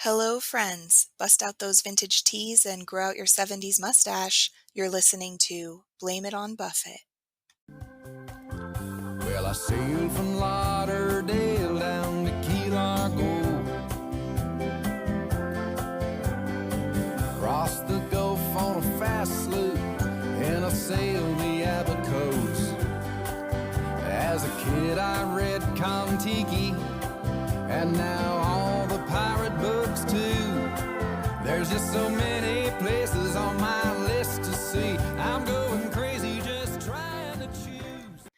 Hello, friends. Bust out those vintage tees and grow out your 70s mustache. You're listening to Blame It on Buffett. Well, I sailed from Lauderdale down to Key Largo, crossed the Gulf on a fast sloop, and I sailed the Abacos. As a kid, I read Kon-Tiki, and now all the pirate books too. There's just so many places on my list to see. I'm going crazy just trying to choose.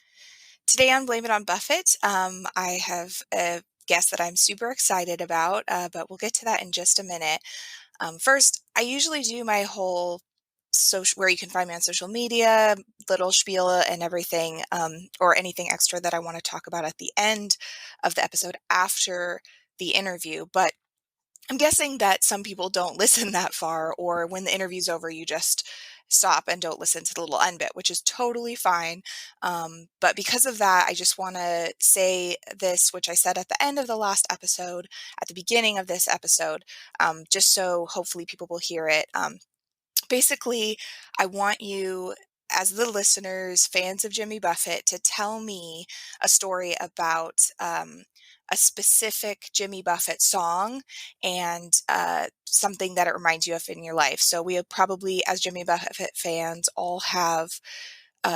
Today on Blame It on Buffett, I have a guest that I'm super excited about, but we'll get to that in just a minute. First, I usually do my whole social, where you can find me on social media, little spiel and everything, or anything extra that I want to talk about at the end of the episode after the interview. But I'm guessing that some people don't listen that far, or when the interview's over, you just stop and don't listen to the little end bit, which is totally fine. But because of that, I just want to say this, which I said at the end of the last episode, at the beginning of this episode, just so hopefully people will hear it. Basically, I want you, as the listeners, fans of Jimmy Buffett, to tell me a story about a specific Jimmy Buffett song and something that it reminds you of in your life. So we have probably, as Jimmy Buffett fans, all have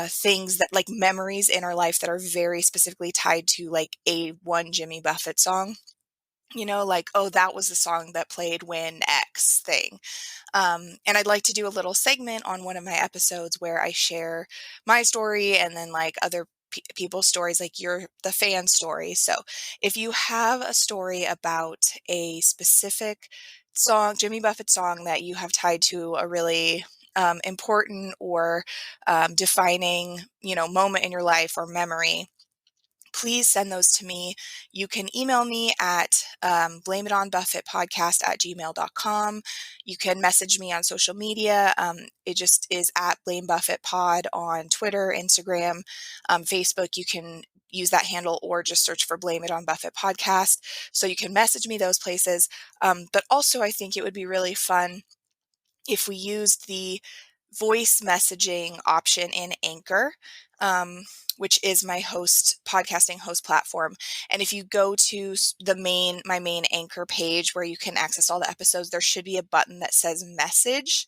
things that, like, memories in our life that are very specifically tied to like a one Jimmy Buffett song. Like, oh, that was the song that played when X thing. And I'd like to do a little segment on one of my episodes where I share my story and then like other people's stories, like the fan story. So if you have a story about a specific song, Jimmy Buffett song, that you have tied to a really important or defining, moment in your life or memory, please send those to me. You can email me at blameitonbuffettpodcast@gmail.com. You can message me on social media. It just is at Blame Buffett Pod on Twitter, Instagram, Facebook. You can use that handle or just search for Blame It on Buffett Podcast. So you can message me those places. But also, I think it would be really fun if we used the voice messaging option in Anchor, which is my podcasting host platform. And if you go to my main Anchor page where you can access all the episodes, there should be a button that says message.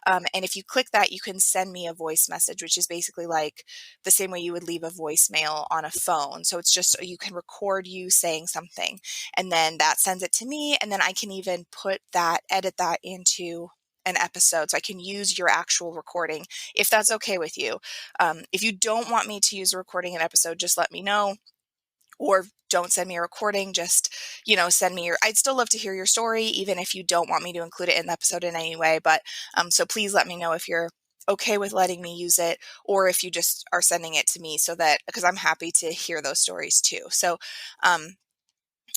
And if you click that, you can send me a voice message, which is basically like the same way you would leave a voicemail on a phone. So it's just, you can record you saying something, and then that sends it to me. And then I can even edit that into an episode, so I can use your actual recording if that's okay with you. If you don't want me to use a recording in an episode, just let me know, or don't send me a recording. Just, send me I'd still love to hear your story, even if you don't want me to include it in the episode in any way. But so please let me know if you're okay with letting me use it, or if you just are sending it to me, because I'm happy to hear those stories too. So,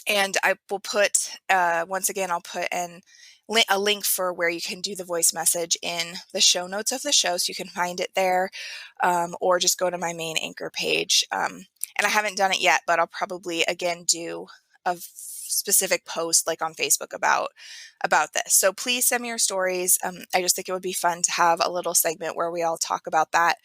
and I will put, once again, I'll put a link for where you can do the voice message in the show notes of the show, so you can find it there, or just go to my main Anchor page. And I haven't done it yet, but I'll probably, again, do a specific post like on Facebook about this. So please send me your stories. I just think it would be fun to have a little segment where we all talk about that,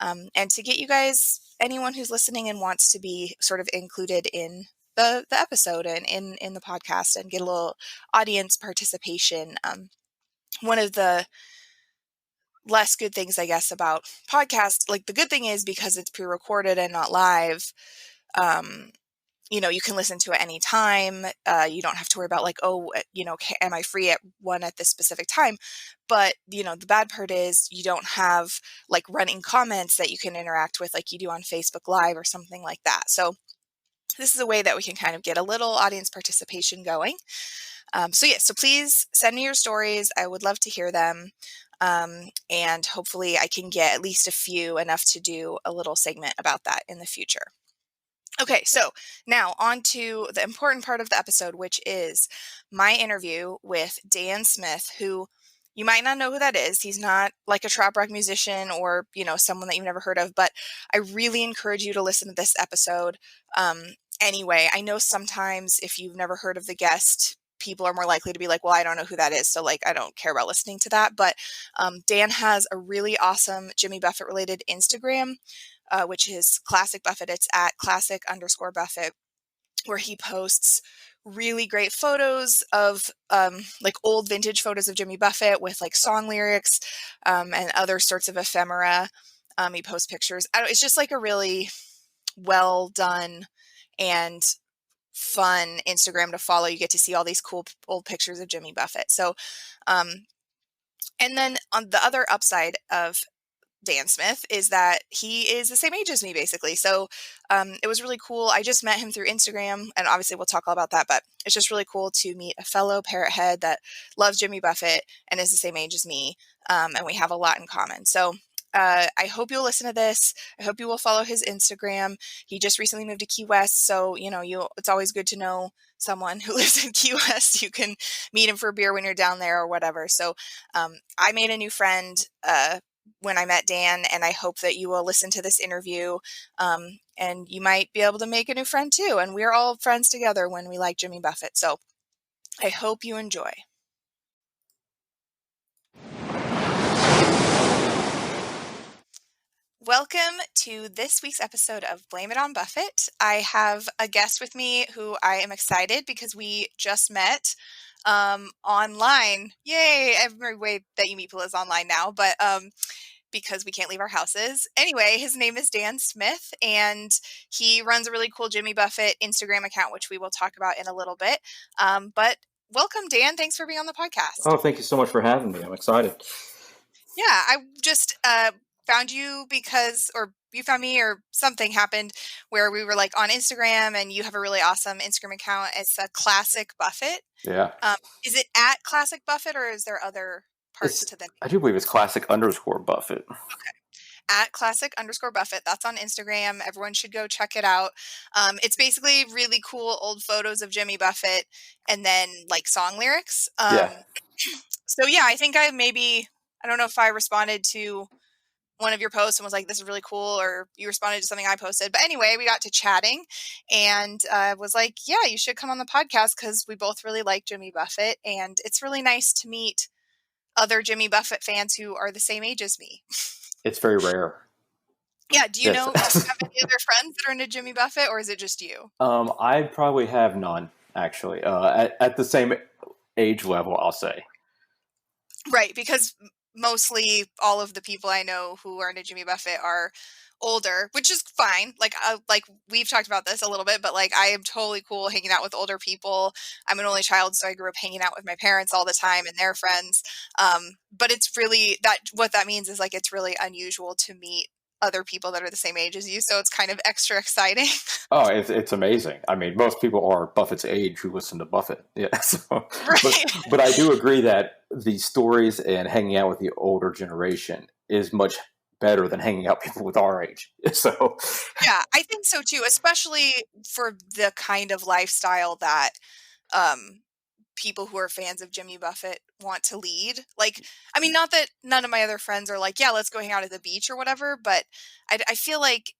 and to get you guys, anyone who's listening and wants to be sort of included in the episode and in the podcast, and get a little audience participation. One of the less good things, I guess, about podcasts, like, the good thing is, because it's pre-recorded and not live, you can listen to it anytime. You don't have to worry about like, oh, am I free at this specific time? But, the bad part is you don't have like running comments that you can interact with like you do on Facebook Live or something like that. So this is a way that we can kind of get a little audience participation going. So please send me your stories. I would love to hear them. And hopefully I can get at least a few, enough to do a little segment about that in the future. Okay, so now on to the important part of the episode, which is my interview with Dan Smith, who you might not know who that is. He's not like a trop rock musician or, someone that you've never heard of, but I really encourage you to listen to this episode. Anyway, I know sometimes if you've never heard of the guest, people are more likely to be like, well, I don't know who that is, so like I don't care about listening to that. But Dan has a really awesome Jimmy Buffett related Instagram, which is Classic Buffett. It's at classic_Buffett, where he posts really great photos of like old vintage photos of Jimmy Buffett with like song lyrics and other sorts of ephemera. He posts pictures. It's just like a really well done and fun Instagram to follow. You get to see all these cool old pictures of Jimmy Buffett. So, and then on the other upside of Dan Smith is that he is the same age as me, basically. So it was really cool. I just met him through Instagram, and obviously we'll talk all about that, but it's just really cool to meet a fellow parrot head that loves Jimmy Buffett and is the same age as me, and we have a lot in common. So I hope you'll listen to this. I hope you will follow his Instagram. He just recently moved to Key West, so it's always good to know someone who lives in Key West. You can meet him for a beer when you're down there or whatever. So I made a new friend when I met Dan, and I hope that you will listen to this interview, and you might be able to make a new friend too. And we're all friends together when we like Jimmy Buffett. So I hope you enjoy. Welcome to this week's episode of Blame It on Buffett. I have a guest with me who I am excited because we just met online. Yay! Every way that you meet people is online now, but because we can't leave our houses. Anyway, his name is Dan Smith, and he runs a really cool Jimmy Buffett Instagram account, which we will talk about in a little bit. But welcome, Dan. Thanks for being on the podcast. Oh, thank you so much for having me. I'm excited. Yeah, I just found you or you found me, or something happened where we were like on Instagram, and you have a really awesome Instagram account. It's a Classic Buffett. Yeah. Is it at Classic Buffett, or is there other parts to the name? I do believe it's classic_Buffett. Okay. At classic_Buffett. That's on Instagram. Everyone should go check it out. It's basically really cool old photos of Jimmy Buffett and then like song lyrics. Yeah. So yeah, I think I don't know if I responded to one of your posts and was like, this is really cool, or you responded to something I posted. But anyway, we got to chatting, and was like, yeah, you should come on the podcast because we both really like Jimmy Buffett, and it's really nice to meet other Jimmy Buffett fans who are the same age as me. It's very rare. Yeah. Do you have any other friends that are into Jimmy Buffett, or is it just you? I probably have none, actually, at the same age level, I'll say. Right, because mostly all of the people I know who are into Jimmy Buffett are older, which is fine. Like we've talked about this a little bit, but like I am totally cool hanging out with older people. I'm an only child, so I grew up hanging out with my parents all the time and their friends. But it's really what that means is like it's really unusual to meet other people that are the same age as you, so it's kind of extra exciting. Oh, it's amazing. I mean, most people are Buffett's age who listen to Buffett. Yeah. So, Right. but I do agree that the stories and hanging out with the older generation is much better than hanging out with people with our age. So Yeah, I think so too, especially for the kind of lifestyle that people who are fans of Jimmy Buffett want to lead. Like, I mean, not that none of my other friends are like, yeah, let's go hang out at the beach or whatever, but I feel like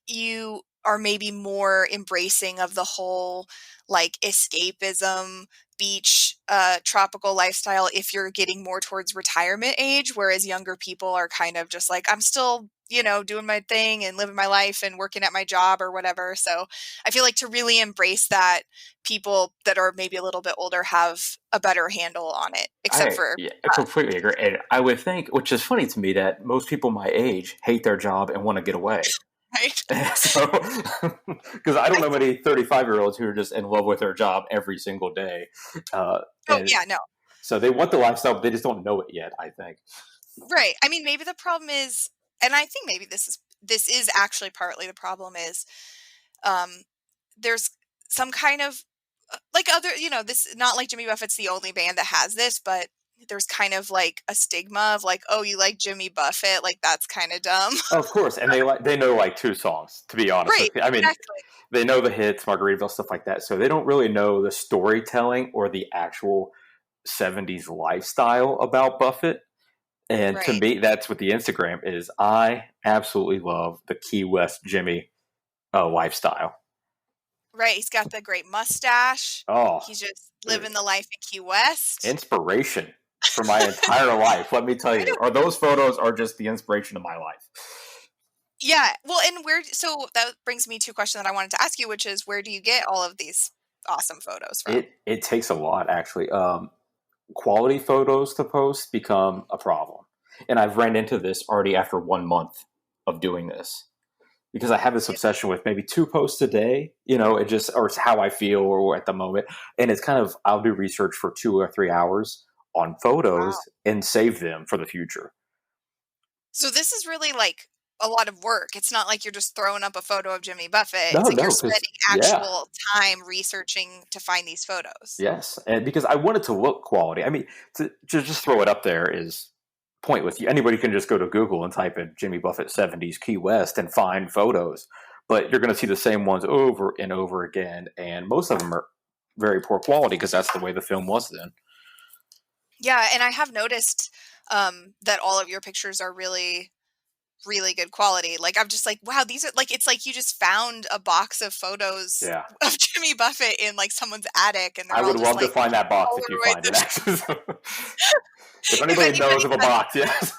you are maybe more embracing of the whole like escapism, beach, tropical lifestyle if you're getting more towards retirement age, whereas younger people are kind of just like, I'm still, doing my thing and living my life and working at my job or whatever. So I feel like to really embrace that, people that are maybe a little bit older have a better handle on it, except for I completely agree. And I would think, which is funny to me, that most people my age hate their job and want to get away. right. So, because I don't know many 35-year-olds who are just in love with their job every single day. Yeah, no. So they want the lifestyle, but they just don't know it yet, I think. Right. I mean, maybe the problem is, and I think maybe this is actually partly the problem is, there's some kind of like other, this not like Jimmy Buffett's the only band that has this, but there's kind of like a stigma of like, oh, you like Jimmy Buffett, like that's kind of dumb. Of course, and they know like 2 songs, to be honest. Right. With you. I mean, exactly. They know the hits, Margaritaville, stuff like that. So they don't really know the storytelling or the actual 70s lifestyle about Buffett. And to me, that's what the Instagram is. I absolutely love the Key West Jimmy lifestyle. Right, he's got the great mustache. Oh, He's just living the life in Key West. inspiration for my entire life. Let me tell I know. you, or those photos are just the inspiration of my life. Yeah, well, and so that brings me to a question that I wanted to ask you, which is where do you get all of these awesome photos from? It takes a lot actually. Quality photos to post become a problem, and I've ran into this already after 1 month of doing this because I have this Yeah. obsession with maybe 2 posts a day. It just or it's how I feel or at the moment, and it's kind of I'll do research for 2 or 3 hours on Wow. photos and save them for the future. So this is really like a lot of work. It's not like you're just throwing up a photo of Jimmy Buffett. No, It's like you're no, because spending yeah, actual time researching to find these photos. yes, and because I want it to look quality. I mean, to just throw it up there is pointless. Anybody can just go to Google and type in Jimmy Buffett 70s Key West and find photos, but you're going to see the same ones over and over again, and most of them are very poor quality because that's the way the film was then. Yeah, and I have noticed that all of your pictures are really, really good quality. Like I'm just like, wow, these are like it's like you just found a box of photos Yeah, of Jimmy Buffett in like someone's attic, and I they're all would just love to like find that box if you find it. Polaroids. Actually, if If anybody knows anybody of a has, box, yes.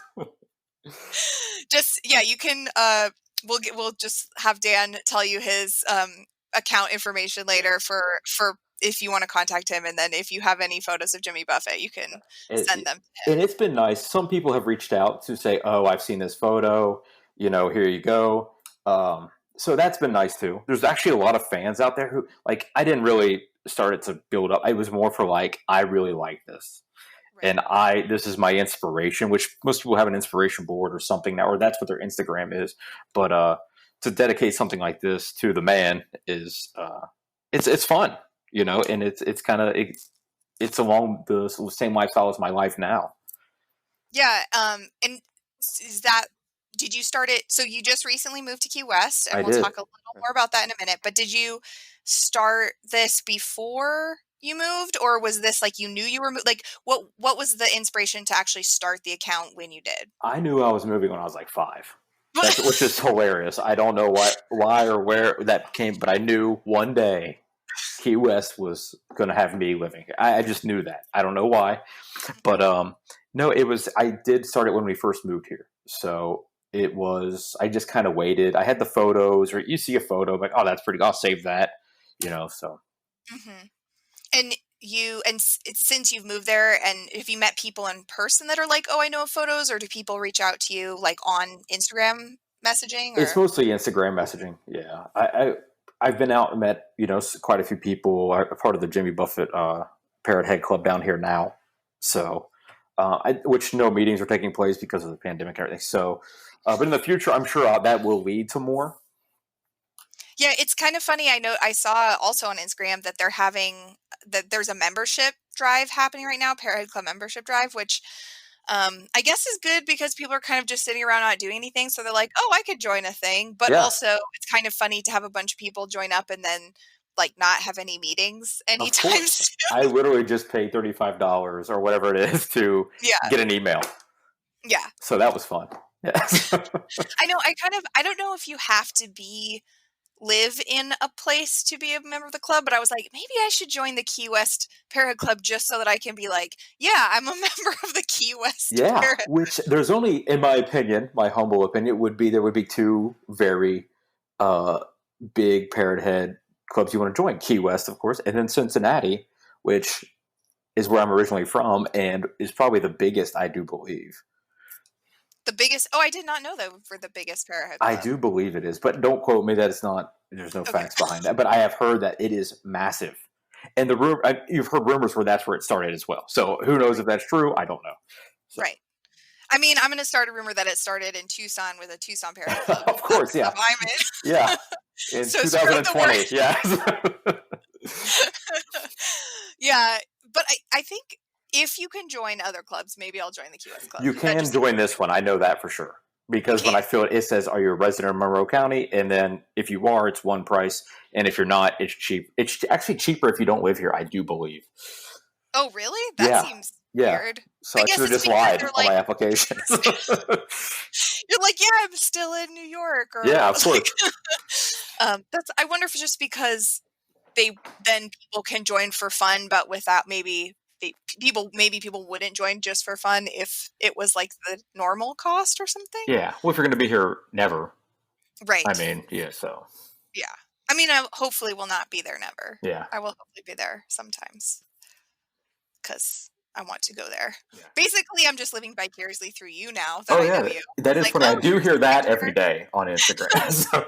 just yeah, you can. We'll just have Dan tell you his account information Yeah. later for if you want to contact him, and then if you have any photos of Jimmy Buffett, you can send them to And him. it's been nice. Some people have reached out to say, "Oh, I've seen this photo. Here you go." So that's been nice too. There's actually a lot of fans out there who like. I didn't really start it to build up. It was more for like, I really like this, Right. and this is my inspiration. Which most people have an inspiration board or something now, or that's what their Instagram is. But to dedicate something like this to the man is it's fun, and it's kind of it's along the same lifestyle as my life now. Yeah, and is that did you start it so you just recently moved to Key West, and I we'll did. talk a little more about that in a minute, but did you start this before you moved, or was this like you knew you were like what was the inspiration to actually start the account when you did? I knew I was moving when I was like 5. That's which is hilarious. I don't know why or where that came, but I knew one day Key West was going to have me living here. I just knew that. I don't know why, but no, it was. I did start it when we first moved here, so it was. I just kind of waited. I had the photos, or you see a photo, like, oh, that's pretty. I'll save that, So Mhm. And since you've moved there, and have you met people in person that are like, "Oh, I know of photos," or do people reach out to you like on Instagram messaging it's or mostly Instagram messaging. Yeah, I've been out and met quite a few people. I'm a part of the Jimmy Buffett Parrot Head Club down here now, so which no meetings are taking place because of the pandemic and everything. So, but in the future, I'm sure that will lead to more. Yeah, it's kind of funny. I know I saw also on Instagram that there's a membership drive happening right now, Parent Club membership drive, which I guess is good because people are kind of just sitting around not doing anything. So they're like, oh, I could join a thing. But Yeah, also, it's kind of funny to have a bunch of people join up and then like not have any meetings of anytime course. soon. I literally just paid $35 or whatever it is to Yeah, get an email. yeah. So that was fun. Yes. I know. I don't know if you have to live in a place to be a member of the club, but I was like, maybe I should join the Key West Parrot Club just so that I can be like, yeah, I'm a member of the Key West Yeah, Parrot. which there's only, in my opinion, my humble opinion, there would be two very uh, big parrot head clubs you want to join. Key West, of course, and then Cincinnati, which is where I'm originally from and is probably the biggest, I do believe. The biggest. Oh, I did not know that we're the biggest Parrot I Club. do believe it is, but don't quote me that it's not. There's no Okay, facts behind that, but I have heard that it is massive. And you've heard rumors where that's where it started as well. So who knows right, if that's true? I don't know. So, right. I mean, I'm going to start a rumor that it started in Tucson with a Tucson Parrot Club, of course, club yeah, I'm yeah. in. In So spread the word. 2020, yeah. Yeah, but I think if you can join other clubs, maybe I'll join the Key West Club. You That can just seems join this one. I know that for sure. you Because when can. I fill it, it says, are you a resident of Monroe County? And then if you are, it's one price. And if you're not, it's cheap. It's actually cheaper if you don't live here, I do believe. Oh, really? That Yeah. seems Yeah. weird. So I I should guess have it's just because lied they're on like my application. you're like, yeah, I'm still in New York, or Yeah, of like, course. that's. I wonder if it's just because people can join for fun, but without maybe people wouldn't join just for fun if it was like the normal cost or something. Yeah. Well, if you're going to be here never, I Right. mean, yeah. So Yeah. I mean, I hopefully will not be there never. yeah. I will hopefully be there sometimes because I want to go there. Yeah. Basically, I'm just living vicariously through you now that Oh I know yeah, you. that It's is like, funny. I oh, do here's hear a that every picture. day on Instagram. So.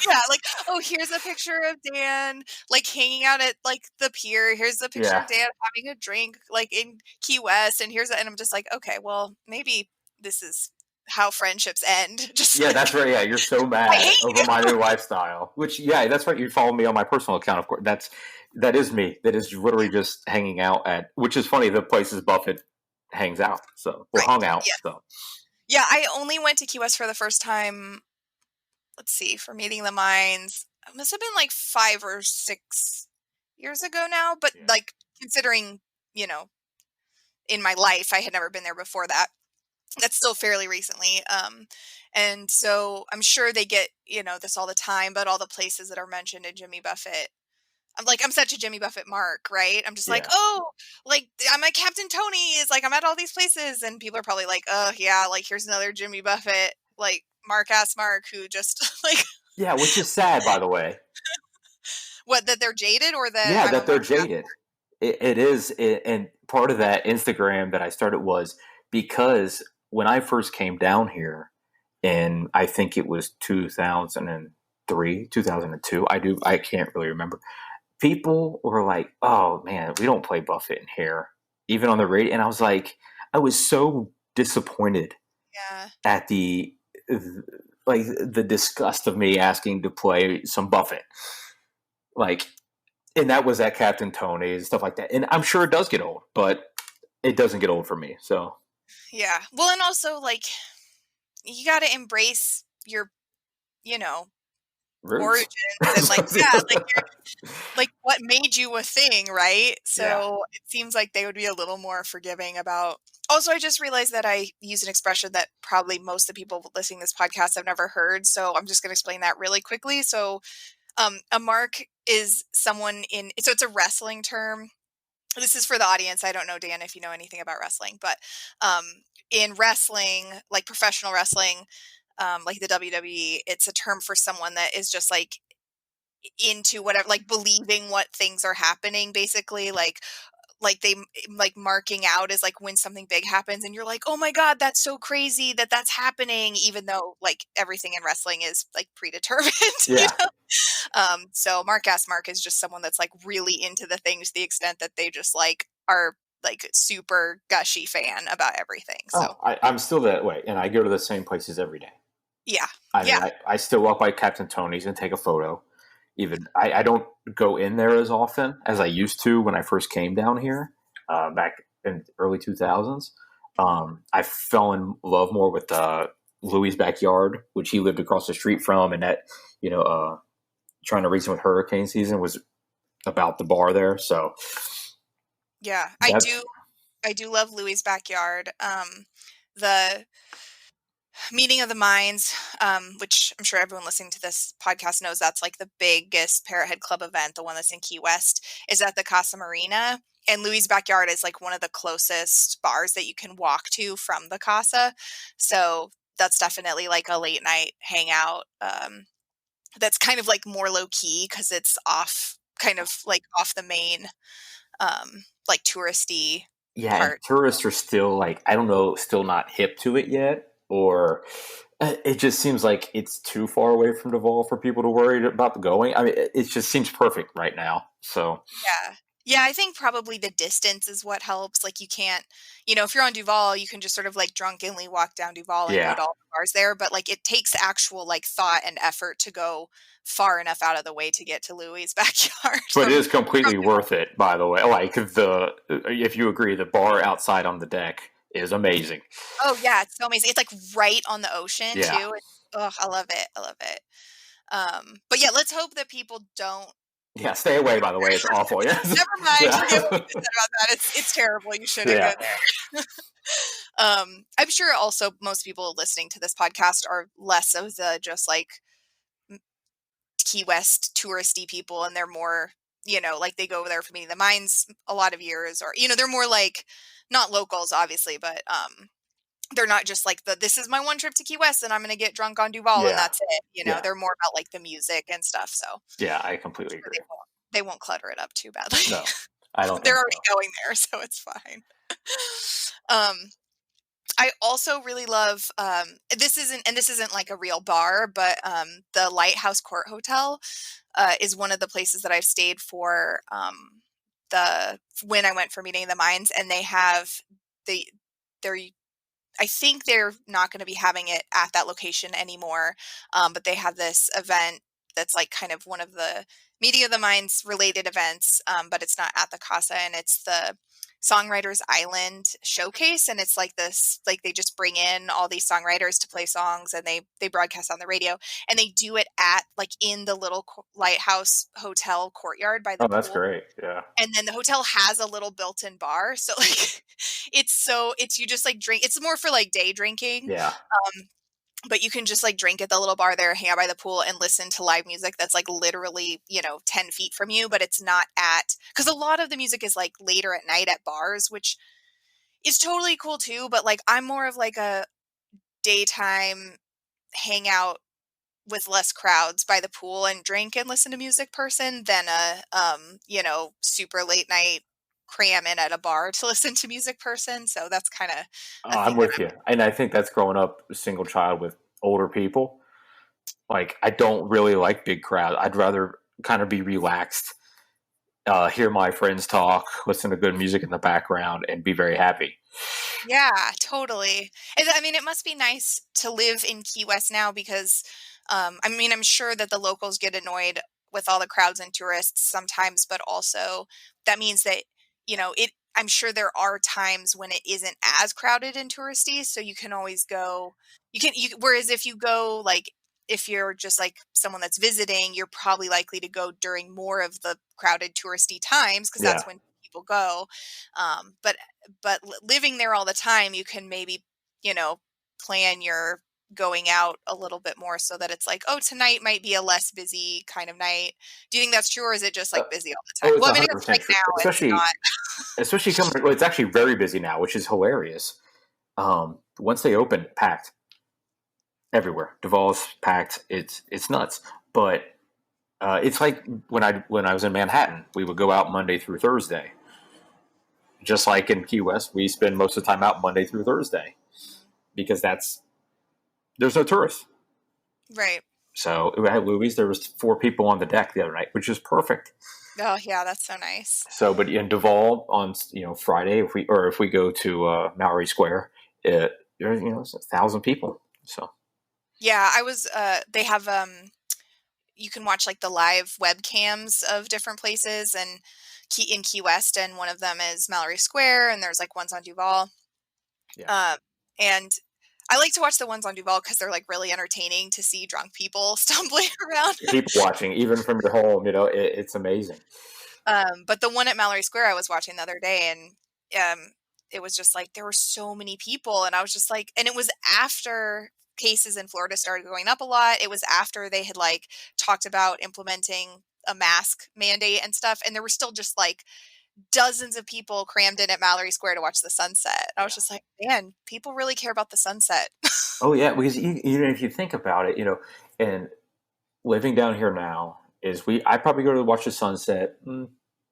Yeah, like, oh, here's a picture of Dan, like, hanging out at, like, the pier. Here's a picture Yeah. of Dan having a drink, like, in Key West, and and I'm just like, okay, well, maybe this is how friendships end. Just Yeah, like, that's right. Yeah, you're so I mad hate over you. my new lifestyle. Which, yeah, that's right. You follow me on my personal account, of course. That is me. That is literally just hanging out at. Which is funny. The places Buffett hangs out. So, well, Right. hung out. Yeah. So, Yeah, I only went to Key West for the first time, let's see, for Meeting the Minds. It must have been like 5 or 6 years ago now, but, yeah, like, considering, you know, in my life, I had never been there before that. That's still fairly recently. And so I'm sure they get, this all the time, but all the places that are mentioned in Jimmy Buffett, I'm such a Jimmy Buffett mark, right? I'm just like, yeah, oh, like I'm at Captain Tony is like, I'm at all these places. And people are probably like, oh yeah, like here's another Jimmy Buffett, like Mark ass Mark who just like, yeah. Which is sad, by the way. what, that they're jaded or that Yeah, I'm a that they're Mark ass. jaded. It is, and part of that Instagram that I started was because when I first came down here, and I think it was 2003, 2002. I can't really remember. People were like, "Oh man, we don't play Buffett in here, even on the radio." And I was like, I was so disappointed Yeah. at the disgust of me asking to play some Buffett, like, and that was at Captain Tony's and stuff like that. And I'm sure it does get old, but it doesn't get old for me. So Yeah. Well, and also like you got to embrace your, you know, roots. origins and like, yeah, like like what made you a thing, right? Yeah, So it seems like they would be a little more forgiving about. Also, I just realized that I use an expression that probably most of the people listening to this podcast have never heard. So I'm just going to explain that really quickly. So a mark is someone so it's a wrestling term. This is for the audience. I don't know, Dan, if you know anything about wrestling, but um, in wrestling, like professional wrestling, like the WWE, it's a term for someone that is just like into whatever, like believing what things are happening, basically. Like they like marking out is like when something big happens and you're like, oh my God, that's so crazy that that's happening, even though like everything in wrestling is like predetermined, you yeah. know? So Mark ass Mark is just someone that's like really into the things to the extent that they just like are like super gushy fan about everything. So Oh, I'm still that way, and I go to the same places every day. yeah. I mean, Yeah. I still walk by Captain Tony's and take a photo. Even I don't go in there as often as I used to when I first came down here back in the early 2000s. I fell in love more with Louis' backyard, which he lived across the street from, and that trying to reason with hurricane season was about the bar there. So Yeah. that's I do love Louis' backyard. The Meeting of the Minds, which I'm sure everyone listening to this podcast knows that's like the biggest Parrothead Club event, the one that's in Key West, is at the Casa Marina. And Louis' backyard is like one of the closest bars that you can walk to from the Casa. So that's definitely like a late night hangout. That's kind of like more low key because it's off, kind of like off the main, like touristy yeah, and part. tourists are still like I don't know, still not hip to it yet, or it just seems like it's too far away from Duval for people to worry about the going. I mean, it just seems perfect right now. So Yeah. Yeah, I think probably the distance is what helps. Like you can't, if you're on Duval, you can just sort of like drunkenly walk down Duval and go yeah, to all the bars there. But like it takes actual like thought and effort to go far enough out of the way to get to Louis' backyard but it is from completely worth it. By the way, like if you agree, the bar outside on the deck is amazing. Oh yeah, it's so amazing. It's like right on the ocean Yeah, too. Oh, I love it. I love it. But yeah, let's hope that people don't. yeah. Stay away. By the way, it's awful. Yeah, Never mind. Forget yeah, what you said about that. It's terrible. You shouldn't go yeah. there. I'm sure also most people listening to this podcast are less of the just like Key West touristy people, and they're more like they go over there for Meeting the Minds a lot of years, or, they're more like, not locals, obviously, but they're not just like this is my one trip to Key West and I'm going to get drunk on Duval and Yeah. that's it. Yeah. They're more about like the music and stuff. So Yeah, I I'm completely sure agree. they won't clutter it up too badly. No, I don't They're think already so. going there, so it's fine. Um, I also really love this isn't like a real bar, but the Lighthouse Court Hotel is one of the places that I've stayed for the when I went for Meeting the Minds, and they have the they're I think they're not going to be having it at that location anymore, but they have this event that's like kind of one of the Media of the Minds related events, but it's not at the Casa, and it's the Songwriters Island Showcase, and it's like this, like they just bring in all these songwriters to play songs, and they broadcast on the radio, and they do it at like in the little Lighthouse Hotel courtyard by the Oh, that's pool. great. Yeah. And then the hotel has a little built-in bar, so, like, it's you just, like, drink it's more for, like, day drinking, Yeah. but you can just, like, drink at the little bar there, hang out by the pool, and listen to live music that's, like, literally, 10 feet from you, but it's not because a lot of the music is, like, later at night at bars, which is totally cool too, but, like, I'm more of, like, a daytime hangout with less crowds by the pool and drink and listen to music person than a super late night cram in at a bar to listen to music person. So that's kind of a I'm thing that with you. And I think that's growing up a single child with older people. Like, I don't really like big crowds. I'd rather kind of be relaxed, hear my friends talk, listen to good music in the background, and be very happy. Yeah, totally. I mean, it must be nice to live in Key West now because, I mean, I'm sure that the locals get annoyed with all the crowds and tourists sometimes, but also that means that, I'm sure there are times when it isn't as crowded and touristy, so you can always go, whereas if you go, like, if you're just like someone that's visiting, you're probably likely to go during more of the crowded touristy times because Yeah. that's when people go. But living there all the time, you can maybe, you know, plan your going out a little bit more so that it's like, oh, tonight might be a less busy kind of night. Do you think that's true, or is it just Uh, like busy all the oh, time? it's Well, I mean, I guess 100% right true. now it's Especially coming. Well, it's actually very busy now, which is hilarious. Once they open, packed everywhere. Duval's packed. It's nuts. But it's like when I was in Manhattan, we would go out Monday through Thursday. Just like in Key West, we spend most of the time out Monday through Thursday because there's no tourists. not. Right. So at Louis, there was 4 people on the deck the other night, which is perfect. Oh, yeah, that's so nice. So, but in Duval on Friday, if we go to Mallory Square, it's 1,000 people. So Yeah, I was they have you can watch like the live webcams of different places and in Key West, and one of them is Mallory Square, and there's like ones on Duval. yeah, Um, and I like to watch the ones on Duval because they're like really entertaining to see drunk people stumbling around. people watching even from your home, it's amazing. But the one at Mallory Square I was watching the other day, and it was just like there were so many people, and I was just like, and it was after cases in Florida started going up a lot. It was after they had like talked about implementing a mask mandate and stuff, and there were still just like dozens of people crammed in at Mallory Square to watch the sunset. I was Yeah. just like, man, people really care about the sunset. Oh yeah, because even if you think about it, and living down here now I probably go to watch the sunset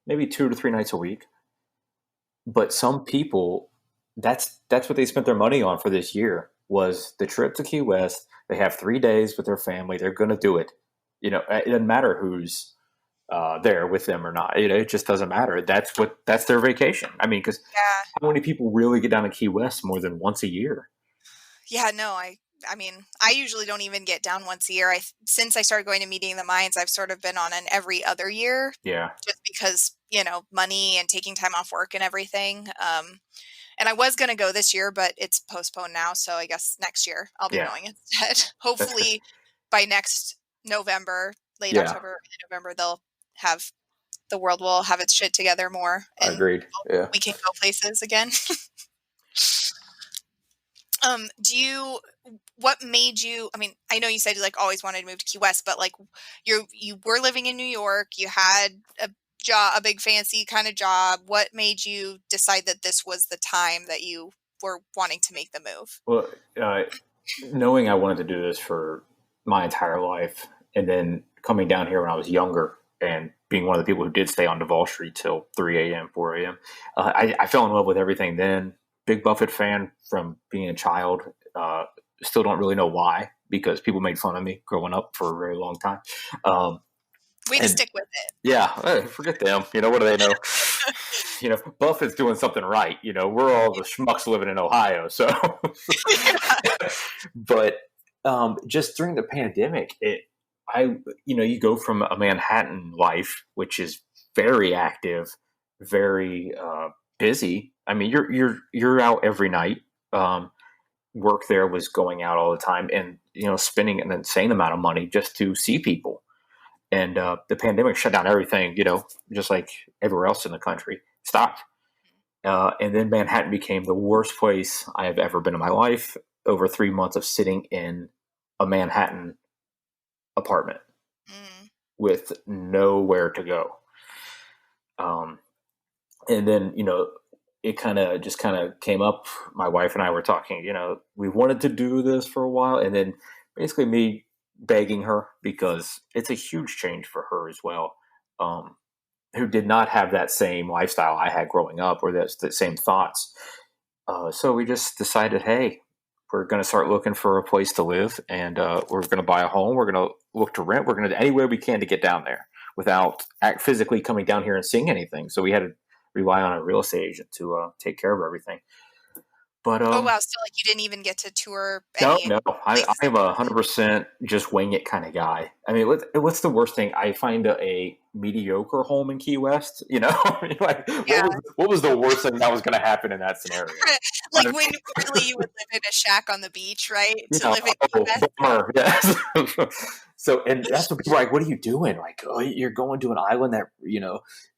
maybe 2 to 3 nights a week. But some people, that's what they spent their money on for this year was the trip to Key West. They have 3 days with their family. They're going to do it. It doesn't matter who's there with them or not. It just doesn't matter. That's their vacation. I mean, because Yeah. how many people really get down to Key West more than once a year? Yeah, no, I mean, I usually don't even get down once a year. Since I started going to Meeting the Minds, I've sort of been on an every other year Yeah, just because, money and taking time off work and everything. And I was going to go this year, but it's postponed now, so I guess next year I'll be yeah, going instead. that's good. Hopefully by next November, late Yeah, October, early November, the world will have its shit together more and agreed. Yeah. we can go places again. What made you, I mean, I know you said you like always wanted to move to Key West, but like you were living in New York, you had a job, a big fancy kind of job? What made you decide that this was the time that you were wanting to make the move? Well, knowing I wanted to do this for my entire life, and then coming down here when I was younger and being one of the people who did stay on Duval Street till 3 a.m., 4 a.m., I fell in love with everything then. Big Buffett fan from being a child. Still don't really know why, because people made fun of me growing up for a very long time. Way to stick with it. Yeah, forget them. What do they know? Buffett's doing something right. We're all the schmucks living in Ohio. So, but just during the pandemic, you go from a Manhattan life, which is very active, very busy. I mean, you're out every night. Work there was going out all the time, and spending an insane amount of money just to see people. And the pandemic shut down everything, just like everywhere else in the country, stopped. And then Manhattan became the worst place I have ever been in my life. Over 3 months of sitting in a Manhattan apartment with nowhere to go. And then, it kind of came up. My wife and I were talking, we wanted to do this for a while. And then basically me begging her, because it's a huge change for her as well, who did not have that same lifestyle I had growing up, or the same thoughts. So we just decided, hey, we're going to start looking for a place to live, and we're going to buy a home. We're going to look to rent. We're going to do any way we can to get down there without physically coming down here and seeing anything. So we had to rely on a real estate agent to take care of everything. But oh wow, so like you didn't even get to tour any No. I am 100% just wing it kind of guy. I mean, what's the worst thing? I find a mediocre home in Key West, like what was the worst thing that was going to happen in that scenario? Like when really you would live in a shack on the beach, right? To live in Key West. Bummer, yes. So, and that's what people are like, what are you doing? Like, oh, you're going to an island that,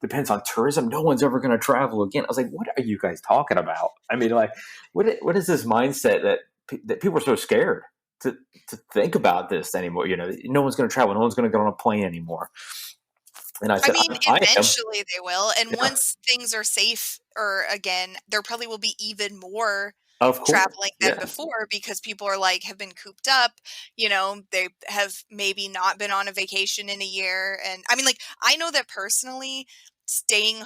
depends on tourism. No one's ever going to travel again. I was like, what are you guys talking about? I mean, like, what is this mindset that people are so scared to think about this anymore? No one's going to travel. No one's going to get on a plane anymore. And I said, eventually they will. And once things are safe, or again, there probably will be even more traveling than before, because people are have been cooped up, they have maybe not been on a vacation in a year. And I mean, I know that personally staying,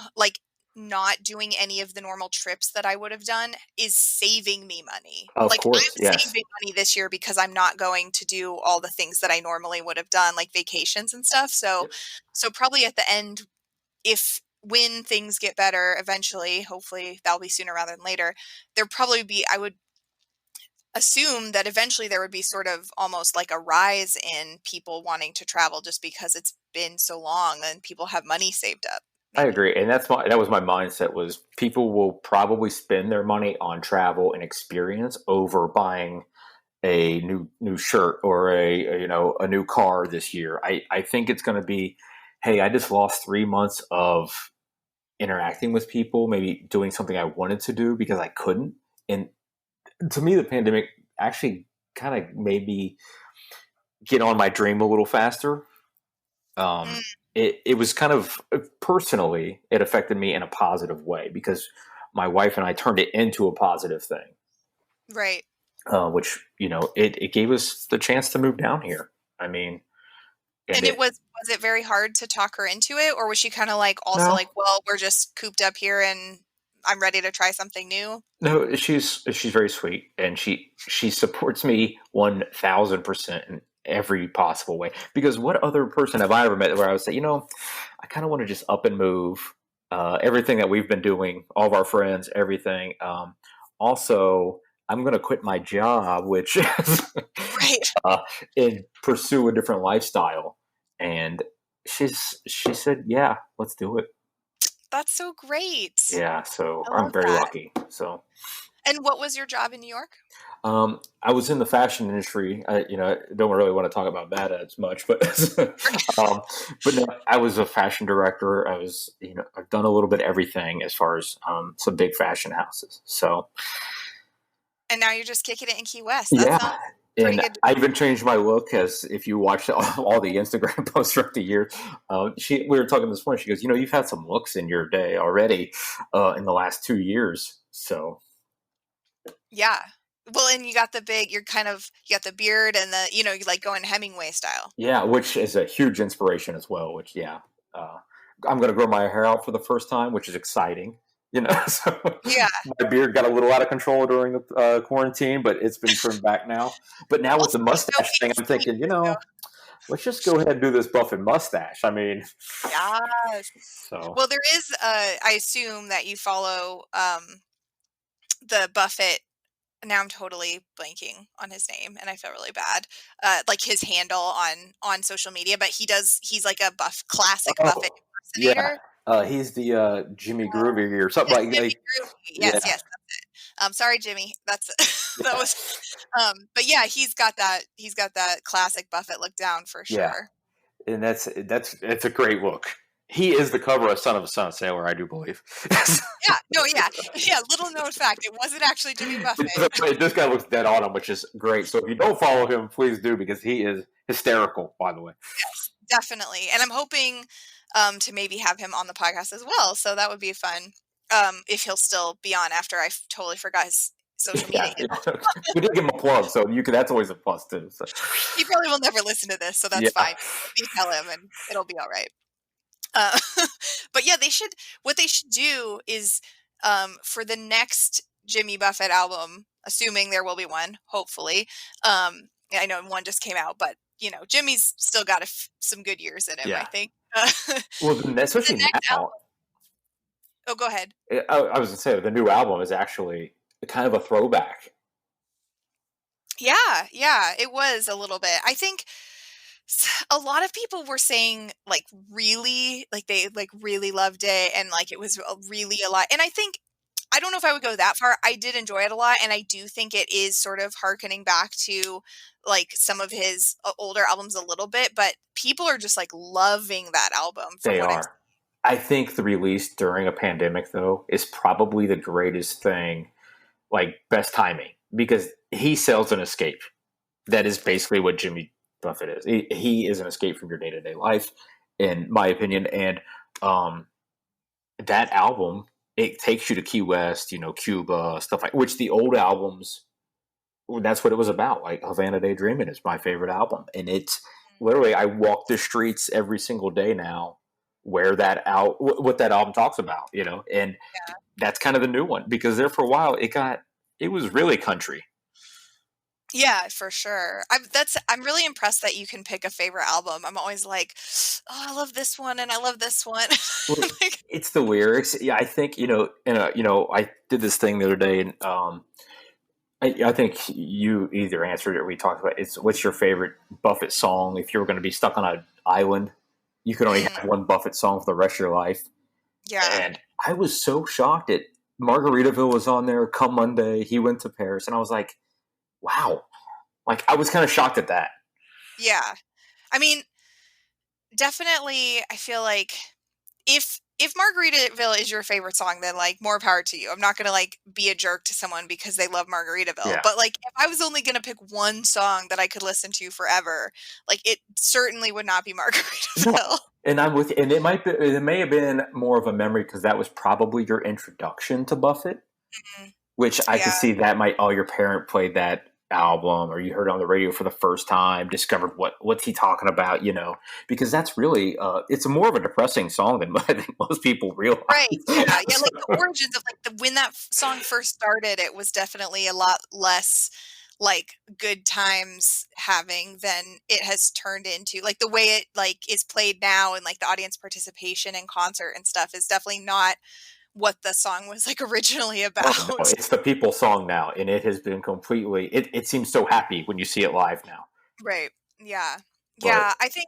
not doing any of the normal trips that I would have done is saving me money. Of course, I'm saving money this year because I'm not going to do all the things that I normally would have done, like vacations and stuff. So probably at the end, when things get better eventually, hopefully that'll be sooner rather than later, I would assume that eventually there would be sort of almost like a rise in people wanting to travel, just because it's been so long and people have money saved up. Maybe. I agree. And that was my mindset, was people will probably spend their money on travel and experience over buying a new shirt or a new car this year. I think it's going to be, hey, I just lost 3 months of interacting with people, maybe doing something I wanted to do because I couldn't. And to me, the pandemic actually kind of made me get on my dream a little faster. It was kind of, personally, it affected me in a positive way, because my wife and I turned it into a positive thing. Right. Which, it gave us the chance to move down here. I mean, and was it very hard to talk her into it, or was she kind of well, we're just cooped up here and I'm ready to try something new? No, she's very sweet, and she supports me 1,000% in every possible way. Because what other person have I ever met where I would say, I kind of want to just up and move, everything that we've been doing, all of our friends, everything. Also, I'm going to quit my job, which is right, and pursue a different lifestyle. And she said, yeah, let's do it. That's so great. Yeah, so I'm very lucky. So. And what was your job in New York? I was in the fashion industry. I don't really want to talk about that as much, but but no, I was a fashion director. I was, I've done a little bit of everything as far as some big fashion houses. So. And now you're just kicking it in Key West. pretty And good. I even changed my look, as if you watch all the Instagram posts throughout the year. We were talking this morning. She goes, you've had some looks in your day already in the last 2 years. So Yeah. Well, and you got you got the beard and you like going Hemingway style. yeah, which is a huge inspiration as well. Which I'm going to grow my hair out for the first time, which is exciting. So Yeah. my beard got a little out of control during the quarantine, but it's been trimmed back now. But now with Also, the mustache thing, I'm thinking, let's just go ahead and do this Buffett mustache. I mean, yes. so Well, there is. I assume that you follow the Buffett. Now I'm totally blanking on his name, and I feel really bad. Like his handle on social media, but he's like a classic Buffett yeah, impersonator. he's the Jimmy Groovy or something Yes, like Jimmy that. Groovy. Yeah, Yes, yes, that's it. Sorry, Jimmy. That's that yeah, was. But yeah, he's got that classic Buffett look down for yeah, sure. and it's a great look. He is the cover of Son of a Son Sailor, I do believe. Yeah, no, yeah, yeah. Little known fact, it wasn't actually Jimmy Buffett. This guy looks dead on him, which is great. So if you don't follow him, please do, because he is hysterical, by the way. Yes, definitely. And I'm hoping to maybe have him on the podcast as well. So that would be fun. If he'll still be on after I totally forgot his social media Yeah, handle. we did give him a plug, so that's always a plus too. So. He probably will never listen to this, so that's Yeah. fine. You tell him, and it'll be all right. But yeah, what they should do is for the next Jimmy Buffett album, assuming there will be one, hopefully. I know one just came out, but Jimmy's still got some good years in him, I Yeah. think. Well, especially the next now. album. Oh, go ahead. I was going to say the new album is actually kind of a throwback. Yeah, it was a little bit. I think a lot of people were saying really, they really loved it, and it was really a lot. And I don't know if I would go that far. I did enjoy it a lot, and I do think it is sort of hearkening back to some of his older albums a little bit, but people are just loving that album from They what are. I think the release during a pandemic, though, is probably the greatest thing, best timing, because he sells an escape. That is basically what Jimmy Buffett is. He is an escape from your day-to-day life, in my opinion. And that album, it takes you to Key West, Cuba, stuff which the old albums, that's what it was about. Havana Daydreamin' is my favorite album. And it's literally, I walk the streets every single day now where what that album talks about, and that's kind of the new one, because there for a while it was really country. Yeah, for sure. I'm really impressed that you can pick a favorite album. I'm always like, oh, I love this one and I love this one. Well, it's the lyrics. Yeah, I think I did this thing the other day, and I think you either answered it or we talked about it. It's what's your favorite Buffett song if you were going to be stuck on an island? You could only have one Buffett song for the rest of your life. Yeah. And I was so shocked at Margaritaville was on there. Come Monday, he went to Paris, and I was like, wow. I was kind of shocked at that. Yeah. I mean, definitely, I feel like if Margaritaville is your favorite song, then more power to you. I'm not gonna be a jerk to someone because they love Margaritaville. Yeah. But if I was only gonna pick one song that I could listen to forever, it certainly would not be Margaritaville. No. And I'm with you. And it may have been more of a memory because that was probably your introduction to Buffett, which I could see that your parent played that album, or you heard it on the radio for the first time, discovered what's he talking about, because that's really it's more of a depressing song than I think most people realize. Right. Yeah. The origins of when that song first started, it was definitely a lot less good times having than it has turned into. The way it is played now, and the audience participation and concert and stuff is definitely not what the song was originally about. Oh, no, it's the people song now, and it has been completely it seems so happy when you see it live now. Right. Yeah. Yeah, I think,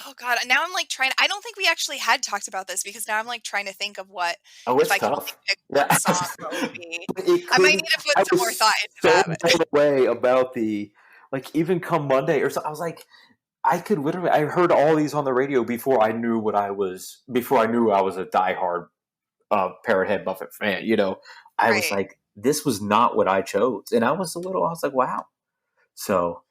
oh god, now I'm trying, I don't think we actually had talked about this, because now I'm trying to think of what it's if I tough. could pick one song, what would be. I might need to put some more thought into that. Blown away about the even Come Monday or so. I was like, I heard all these on the radio before I knew I was a diehard Parrothead Buffett fan. I was like, this was not what I chose, and I was like, wow. So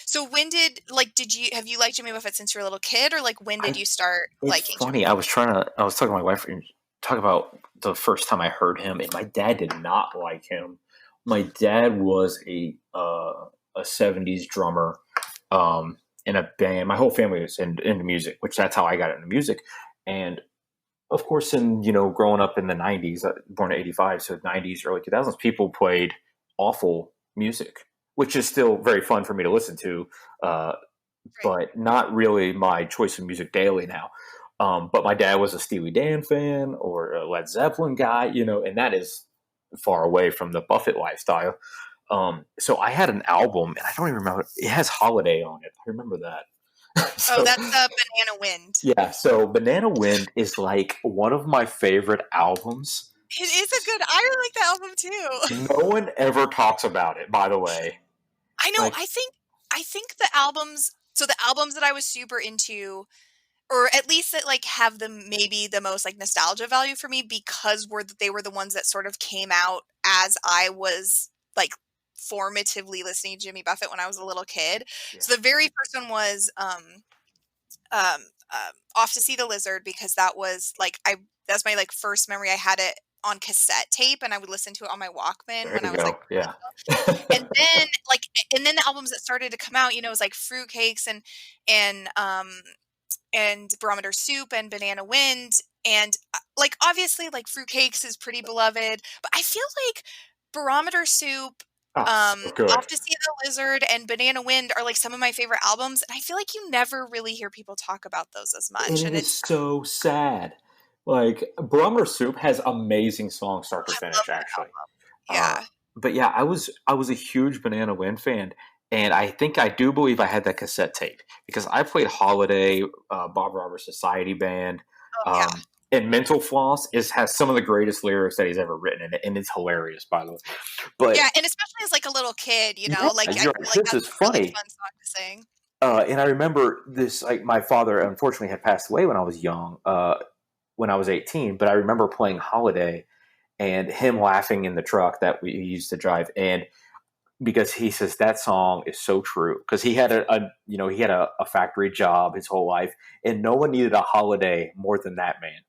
So when have you liked Jimmy Buffett since you were a little kid, or like when did I, you start it's liking Jimmy funny. I was talking to my wife and talk about the first time I heard him, and my dad did not like him. My dad was a '70s drummer in a band. My whole family was into music, which that's how I got into music. And of course, growing up in the '90s, born in '85, so '90s, early 2000s, people played awful music, which is still very fun for me to listen to. Uh, Right. but not really my choice of music daily now. But my dad was a Steely Dan fan or a Led Zeppelin guy, and that is far away from the Buffett lifestyle. So I had an album, and I don't even remember. It has Holiday on it. I remember that. Oh, So that's Banana Wind. yeah, so Banana Wind is like one of my favorite albums. It is a good. I really like the album too. No one ever talks about it, by the way. I know. Like, I think the albums. So the albums that I was super into, or at least that like have maybe the most like nostalgia value for me, because they were the ones that sort of came out as I was like formatively listening to Jimmy Buffett when I was a little kid. yeah, So the very first one was um, Off to See the Lizard, because that's my like first memory. I had it on cassette tape, and I would listen to it on my Walkman there when you I was like go. Yeah. and then the albums that started to come out, it was like Fruitcakes and and Barometer Soup and Banana Wind, and like obviously like Fruitcakes is pretty beloved, but I feel like Barometer Soup, Oh, so good. Off to See the Lizard, and Banana Wind are like some of my favorite albums, and I feel like you never really hear people talk about those as And much, it and is it's so sad. Like Brummer Soup has amazing songs start to I love finish, that actually. album. Uh, Yeah. but yeah, I was a huge Banana Wind fan, and I do believe I had that cassette tape because I played Holiday, Bob Roberts Society Band, Oh yeah. um, and Mental Floss has some of the greatest lyrics that he's ever written, and it's hilarious, by the way. But Yeah, and especially as like a little kid, yeah, like I You're feel right. like This that's is a really funny. fun song to sing. And I remember this, like my father unfortunately had passed away when I was young, when I was 18, but I remember playing Holiday and him laughing in the truck that we used to drive. And because he says that song is so true, because he had a factory job his whole life, and no one needed a holiday more than that man.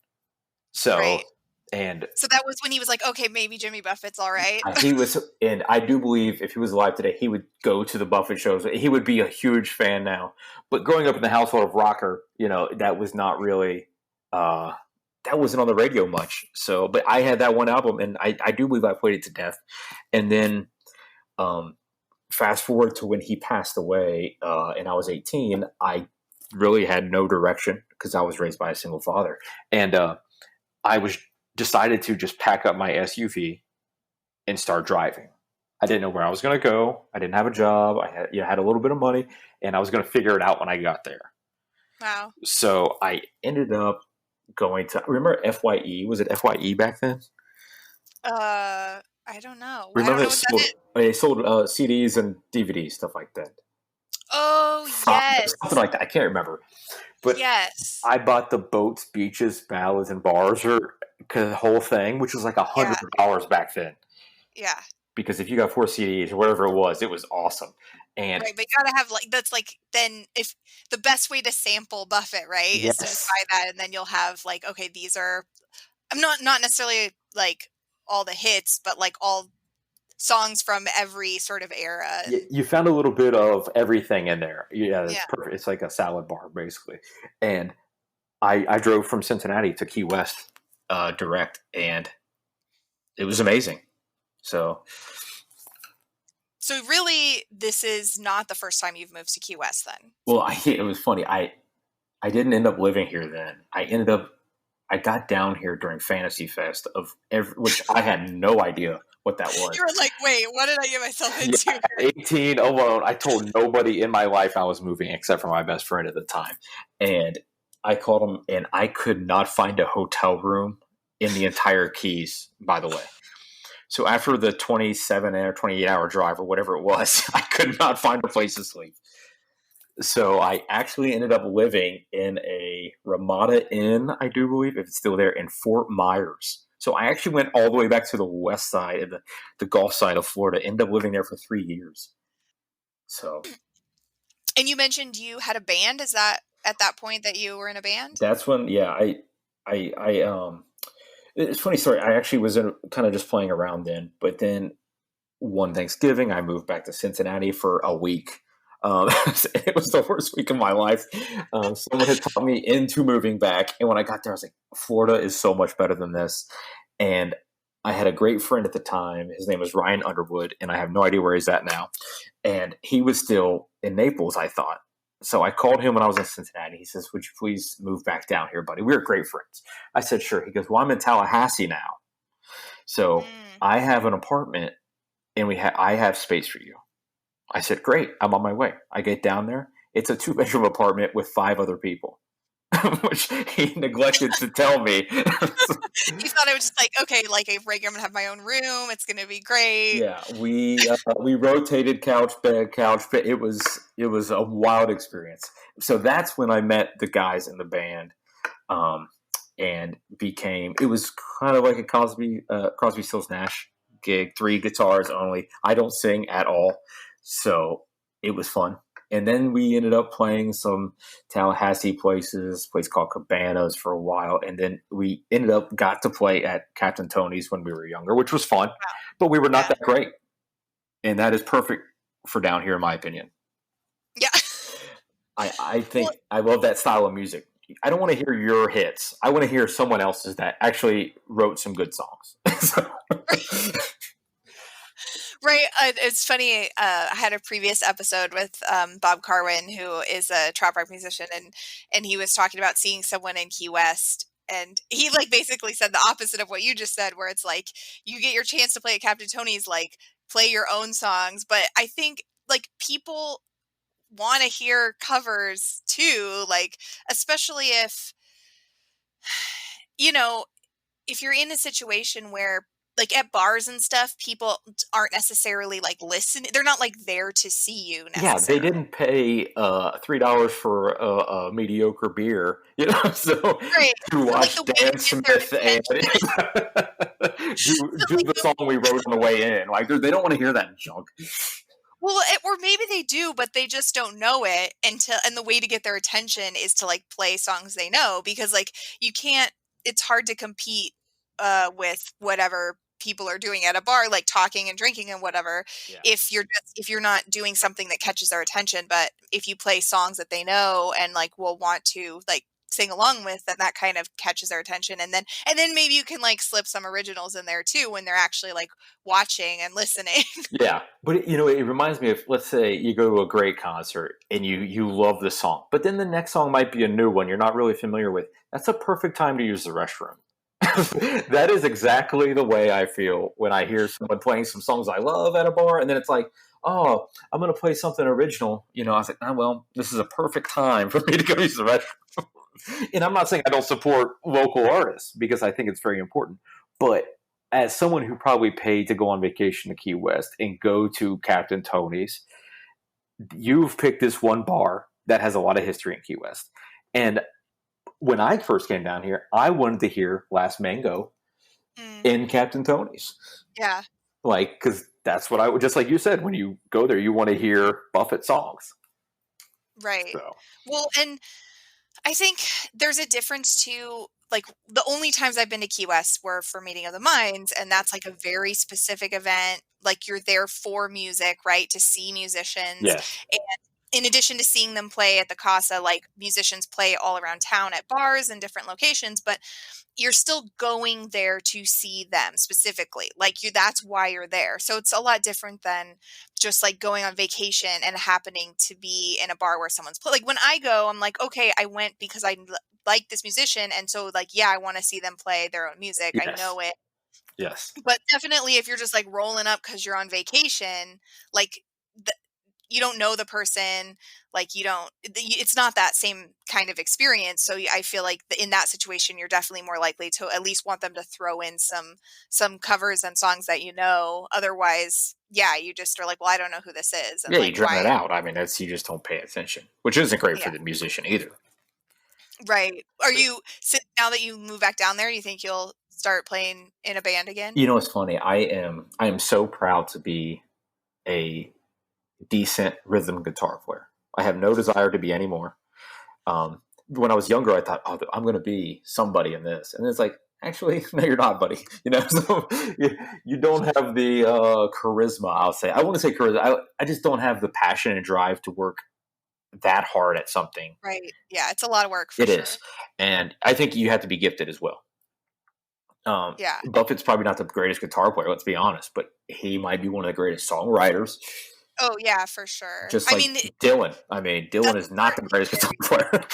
Right. So, and So that was when he was like, "Okay, maybe Jimmy Buffett's all right." he was, and I do believe if he was alive today, he would go to the Buffett shows. He would be a huge fan now. But growing up in the household of rocker, that was not really, that wasn't on the radio much. So, but I had that one album, and I do believe I played it to death. And then, fast forward to when he passed away, and I was 18, I really had no direction because I was raised by a single father, and I was decided to just pack up my SUV and start driving. I didn't know where I was going to go. I didn't have a job. I had a little bit of money, and I was going to figure it out when I got there. Wow. So I ended up going to, remember FYE? Was it FYE back then? I don't know. I don't Remember know what that is. they sold CDs and DVDs, stuff like that. Oh, yes. Something like that. I can't remember. But Yes. I bought the Boats, Beaches, Ballads, and Bars, or the whole thing, which was like $100 back then. Yeah. Because if you got 4 CDs or whatever it was awesome. And Right, but you gotta have that's then if the best way to sample Buffett, right, is to just yes, buy that, and then you'll have okay, these are I'm not necessarily like all the hits, but like all songs from every sort of era. And you found a little bit of everything in there. Yeah, it's yeah. perfect. It's like a salad bar, basically. And I drove from Cincinnati to Key West direct, and it was amazing. So really, this is not the first time you've moved to Key West, then? well, it was funny. I didn't end up living here then. I got down here during Fantasy Fest which I had no idea what that was. You were like, wait, what did I get myself into? Yeah, 18 alone. I told nobody in my life I was moving except for my best friend at the time. And I called him, and I could not find a hotel room in the entire Keys, by the way. So after the 27 or 28-hour drive or whatever it was, I could not find a place to sleep. So I actually ended up living in a Ramada Inn, I do believe, if it's still there, in Fort Myers. So I actually went all the way back to the west side, the Gulf side of Florida, ended up living there for 3 years. So And you mentioned you had a band. Is that at that point that you were in a band? that's when, yeah, it's a funny story. I actually was kind of just playing around then, but then one Thanksgiving, I moved back to Cincinnati for a week. It was the worst week of my life. Someone had talked me into moving back, and when I got there, I was like, Florida is so much better than this. And I had a great friend at the time. His name was Ryan Underwood, and I have no idea where he's at now. And he was still in Naples, I thought. So I called him when I was in Cincinnati. He says, "Would you please move back down here, buddy? We were great friends." I said, "Sure." He goes, "Well, I'm in Tallahassee now. So Mm. I have an apartment and I have space for you." I said, "Great, I'm on my way." I get down there. It's a 2-bedroom apartment with 5 other people, which he neglected to tell me. You thought it was just like, okay, like a regular, I'm gonna have my own room. It's gonna be great. Yeah, we rotated couch bed, couch bed. It was a wild experience. So that's when I met the guys in the band, um, and it was kind of like a Crosby, Stills Nash gig, 3 guitars only. I don't sing at all, so it was fun. And then we ended up playing some Tallahassee places, a place called Cabanas for a while. And then we got to play at Captain Tony's when we were younger, which was fun, but we were not Yeah. that great. And that is perfect for down here, in my opinion. Yeah. I think I love that style of music. I don't want to hear your hits. I want to hear someone else's that actually wrote some good songs. Right. It's funny. I had a previous episode with Bob Carwin, who is a trap rock musician, and he was talking about seeing someone in Key West, and he like basically said the opposite of what you just said, where it's like you get your chance to play at Captain Tony's, like play your own songs. But I think like people want to hear covers too, like especially if you know if you're in a situation where like at bars and stuff, people aren't necessarily like listening. They're not like there to see you Yeah, they necessarily. didn't pay $3 for a mediocre beer, so Right. to So like watch the way to Dan get their Smith and attention. do Like the song we wrote on the way in. Like they don't want to hear that junk. well, or maybe they do, but they just don't know it until, and the way to get their attention is to like play songs they know, because like you can't, it's hard to compete with whatever people are doing at a bar, like talking and drinking and whatever, Yeah. if you're not doing something that catches their attention. But if you play songs that they know and like will want to like sing along with, then that kind of catches their attention. And then maybe you can like slip some originals in there too when they're actually like watching and listening. Yeah, but it reminds me of, let's say you go to a great concert and you love the song, but then the next song might be a new one you're not really familiar with. That's a perfect time to use the restroom. That is exactly the way I feel when I hear someone playing some songs I love at a bar, and then it's like, oh, I'm going to play something original. I was like, oh, well, this is a perfect time for me to go use the restroom. And I'm not saying I don't support local artists because I think it's very important, but as someone who probably paid to go on vacation to Key West and go to Captain Tony's, you've picked this one bar that has a lot of history in Key West. And when I first came down here, I wanted to hear Last Mango Mm, in Captain Tony's. yeah. Like, because that's what just like you said, when you go there, you want to hear Buffett songs. Right. So, Well, and I think there's a difference too. Like the only times I've been to Key West were for Meeting of the Minds, and that's like a very specific event. Like you're there for music, right? To see musicians. yes. And in addition to seeing them play at the Casa, like musicians play all around town at bars and different locations, but you're still going there to see them specifically. Like that's why you're there. So it's a lot different than just like going on vacation and happening to be in a bar where someone's like when I go, I'm like, okay, I went because I like this musician. And so like, yeah, I want to see them play their own music. I Yes. know it. Yes. But definitely if you're just like rolling up because you're on vacation, like you don't know the person, like you don't, it's not that same kind of experience. So I feel like in that situation, you're definitely more likely to at least want them to throw in some covers and songs that you know. Otherwise, yeah, you just are like, well, I don't know who this is, and Yeah, you like drown it why? out. I mean, you just don't pay attention, which isn't great Yeah, for the musician either. right. Are you now that you move back down there? You think you'll start playing in a band again? It's funny. I am so proud to be a decent rhythm guitar player. I have no desire to be any more. When I was younger, I thought, oh, I'm going to be somebody in this. And it's like, actually, no, you're not, buddy. So you don't have the charisma, I'll say. I wouldn't say charisma. I just don't have the passion and drive to work that hard at something. Right. Yeah, it's a lot of work for It sure. is. And I think you have to be gifted as well. Yeah. Buffett's probably not the greatest guitar player, let's be honest, but he might be one of the greatest songwriters. Oh, yeah, for sure. Just I like mean, Dylan. I mean, Dylan that's is not the greatest guitar player.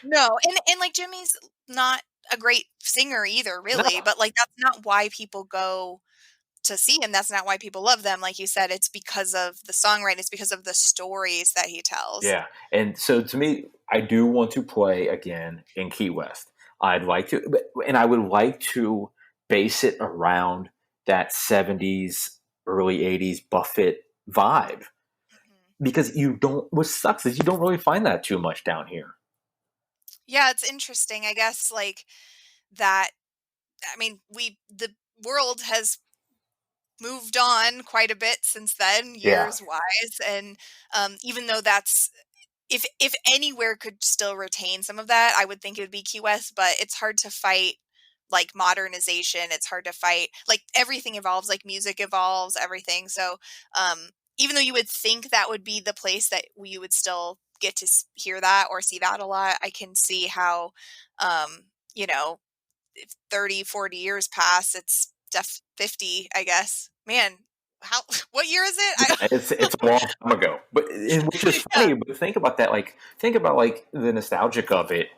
no, and like Jimmy's not a great singer either, really, No. but like that's not why people go to see him. That's not why people love them. Like you said, it's because of the songwriting, it's because of the stories that he tells. Yeah. And so to me, I do want to play again in Key West. I'd like to, and I would like to base it around that 70s, early 80s Buffett vibe. Mhm. Because what sucks is you don't really find that too much down here. Yeah, it's interesting. I guess like that. I mean, the world has moved on quite a bit since then, Yeah. years wise, and even though that's if anywhere could still retain some of that, I would think it would be Key West, but it's hard to fight like modernization. It's hard to fight like everything evolves, like music evolves, everything. So even though you would think that would be the place that you would still get to hear that or see that a lot, I can see how you know, if 30, 40 years pass, it's 50, I guess. Man, how what year is it? It's a long time ago, which is Yeah. funny. But think about that. Like, think about like the nostalgic of it